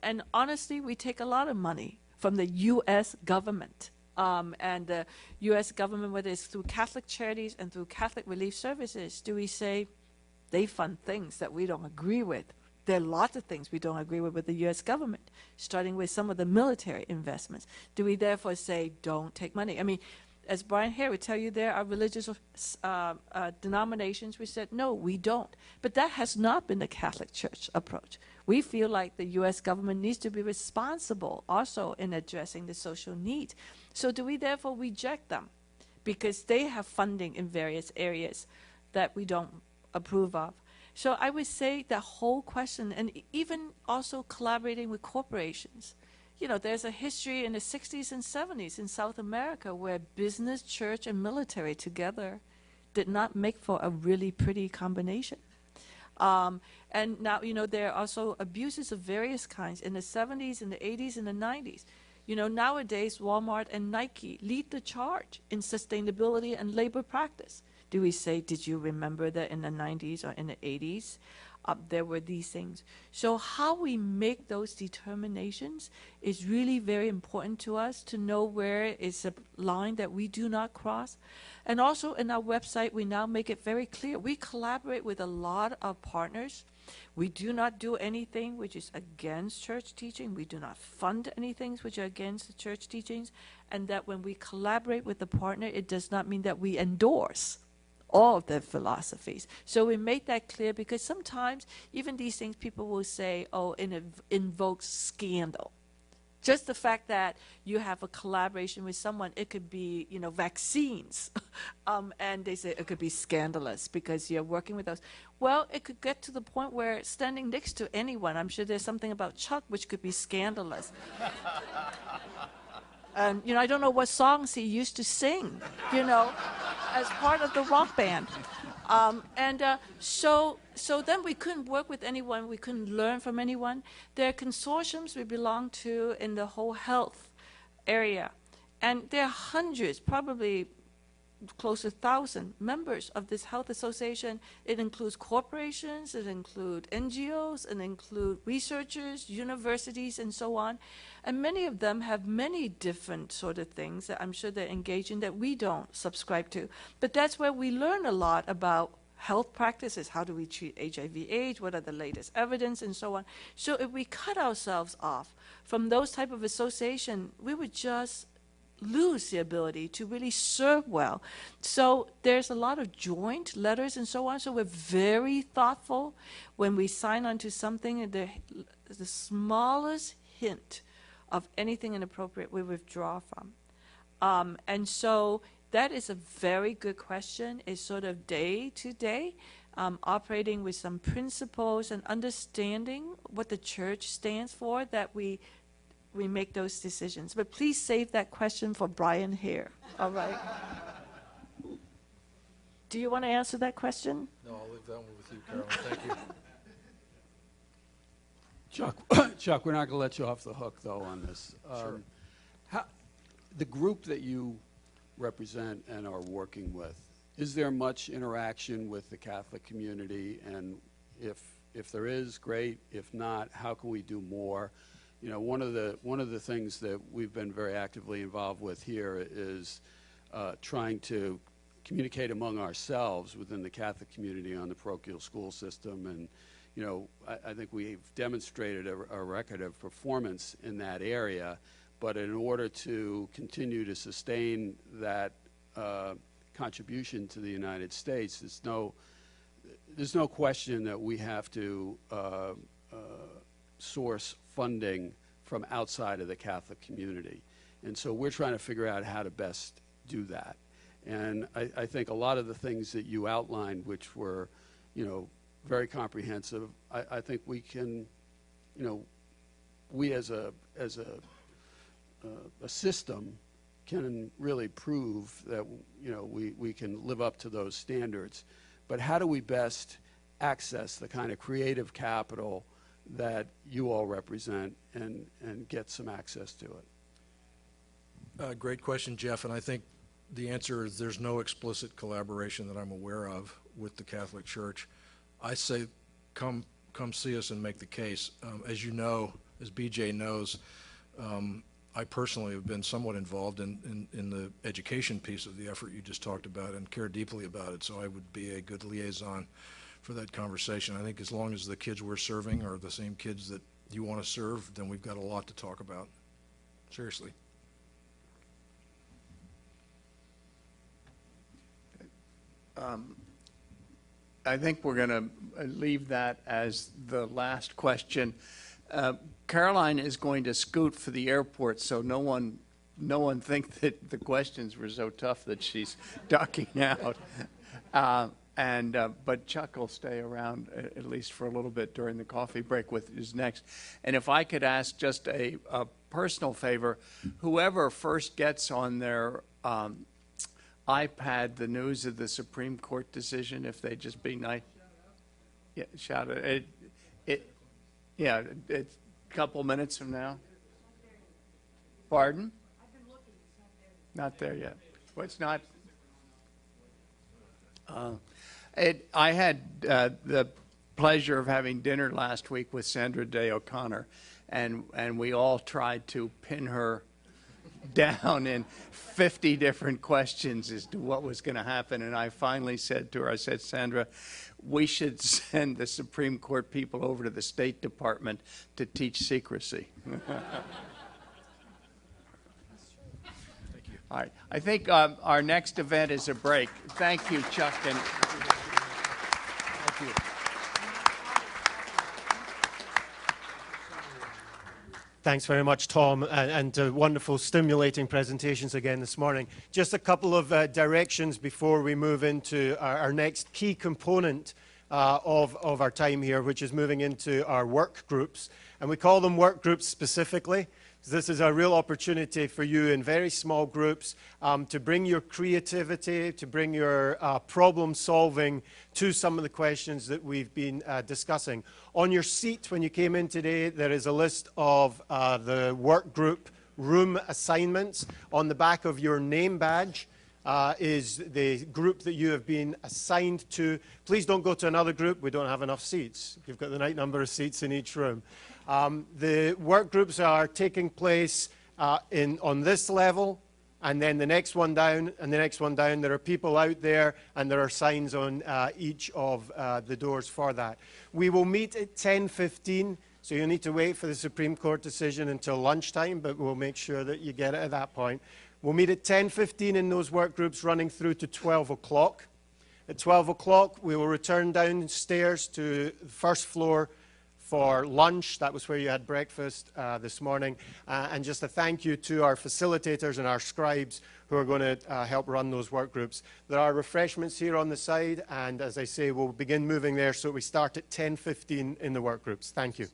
And honestly, we take a lot of money from the U.S. government. And the U.S. government, whether it's through Catholic charities and through Catholic Relief Services, do we say they fund things that we don't agree with? There are lots of things we don't agree with the U.S. government, starting with some of the military investments. Do we therefore say don't take money? I mean, as Brian Hare would tell you, there are religious denominations which said, no, we don't. But that has not been the Catholic Church approach. We feel like the U.S. government needs to be responsible also in addressing the social needs. So do we therefore reject them? Because they have funding in various areas that we don't approve of. So I would say the whole question, and even also collaborating with corporations. There's a history in the 60s and 70s in South America where business, church, and military together did not make for a really pretty combination. And now, there are also abuses of various kinds in the 70s, in the 80s, and the 90s. Nowadays, Walmart and Nike lead the charge in sustainability and labor practice. Do we say, did you remember that in the 90s or in the 80s? There were these things. So how we make those determinations is really very important to us to know where is a line that we do not cross. And also in our website, we now make it very clear. We collaborate with a lot of partners. We do not do anything which is against church teaching. We do not fund anything which are against the church teachings. And that when we collaborate with the partner, it does not mean that we endorse all of their philosophies. So we make that clear because sometimes even these things people will say, oh, it invokes scandal. Just the fact that you have a collaboration with someone, it could be, vaccines. And they say it could be scandalous because you're working with those. Well, it could get to the point where standing next to anyone, I'm sure there's something about Chuck which could be scandalous. And, I don't know what songs he used to sing, as part of the rock band. So then we couldn't work with anyone. We couldn't learn from anyone. There are consortiums we belong to in the whole health area. And there are hundreds, probably close to 1,000 members of this health association. It includes corporations, it includes NGOs, it includes researchers, universities, and so on. And many of them have many different sort of things that I'm sure they're engaged in that we don't subscribe to. But that's where we learn a lot about health practices. How do we treat HIV/AIDS? What are the latest evidence, and so on. So if we cut ourselves off from those type of association, we would just lose the ability to really serve well. So there's a lot of joint letters and so on. So we're very thoughtful when we sign on to something. The smallest hint of anything inappropriate we withdraw from. And so that is a very good question. It's sort of day to day, operating with some principles and understanding what the church stands for, that we make those decisions. But please save that question for Brian Hare, all right? Do you want to answer that question? No, I'll leave that one with you, Carolyn. Thank you. Chuck, we're not going to let you off the hook, though, on this. Sure. The group that you represent and are working with, is there much interaction with the Catholic community? And if there is, great. If not, how can we do more? One of the things that we've been very actively involved with here is trying to communicate among ourselves within the Catholic community on the parochial school system. And, you know, I think we've demonstrated a record of performance in that area. But in order to continue to sustain that contribution to the United States, there's no question that we have to source funding from outside of the Catholic community. And so we're trying to figure out how to best do that. And I think a lot of the things that you outlined, which were, you know, very comprehensive, I think we can, you know, we as a system can really prove that, you know, we can live up to those standards. But how do we best access the kind of creative capital that you all represent and get some access to it? Great question, Jeff, and I think the answer is there's no explicit collaboration that I'm aware of with the Catholic Church. I say come see us and make the case. As you know, as BJ knows, I personally have been somewhat involved in the education piece of the effort you just talked about and care deeply about it, so I would be a good liaison for that conversation. I think as long as the kids we're serving are the same kids that you want to serve, then we've got a lot to talk about. Seriously. I think we're going to leave that as the last question. Caroline is going to scoot for the airport, so no one think that the questions were so tough that she's ducking out. But Chuck will stay around at least for a little bit during the coffee break with his next. And if I could ask just a personal favor, whoever first gets on their iPad the news of the Supreme Court decision, if they just be nice. Yeah, shout it. Yeah, it's a couple minutes from now. Pardon? I've been looking. It's not there yet. Well, it's not. I had the pleasure of having dinner last week with Sandra Day O'Connor, and we all tried to pin her down in 50 different questions as to what was going to happen. And I finally said to her, I said, Sandra, we should send the Supreme Court people over to the State Department to teach secrecy. Thank you. All right. I think our next event is a break. Thank you, Chuck. And thank you. Thanks very much, Tom, and wonderful, stimulating presentations again this morning. Just a couple of directions before we move into our next key component of our time here, which is moving into our work groups. And we call them work groups specifically. This is a real opportunity for you in very small groups to bring your creativity, to bring your problem solving to some of the questions that we've been discussing. On your seat when you came in today, there is a list of the work group room assignments. On the back of your name badge is the group that you have been assigned to. Please don't go to another group. We don't have enough seats. You've got the right number of seats in each room. The work groups are taking place on this level, and then the next one down, and the next one down. There are people out there, and there are signs on each of the doors for that. We will meet at 10:15, so you'll need to wait for the Supreme Court decision until lunchtime, but we'll make sure that you get it at that point. We'll meet at 10:15 in those work groups, running through to 12 o'clock. At 12 o'clock, we will return downstairs to the first floor for lunch. That was where you had breakfast this morning. And just a thank you to our facilitators and our scribes who are going to help run those work groups. There are refreshments here on the side, and as I say, we'll begin moving there, so we start at 10:15 in the work groups. Thank you.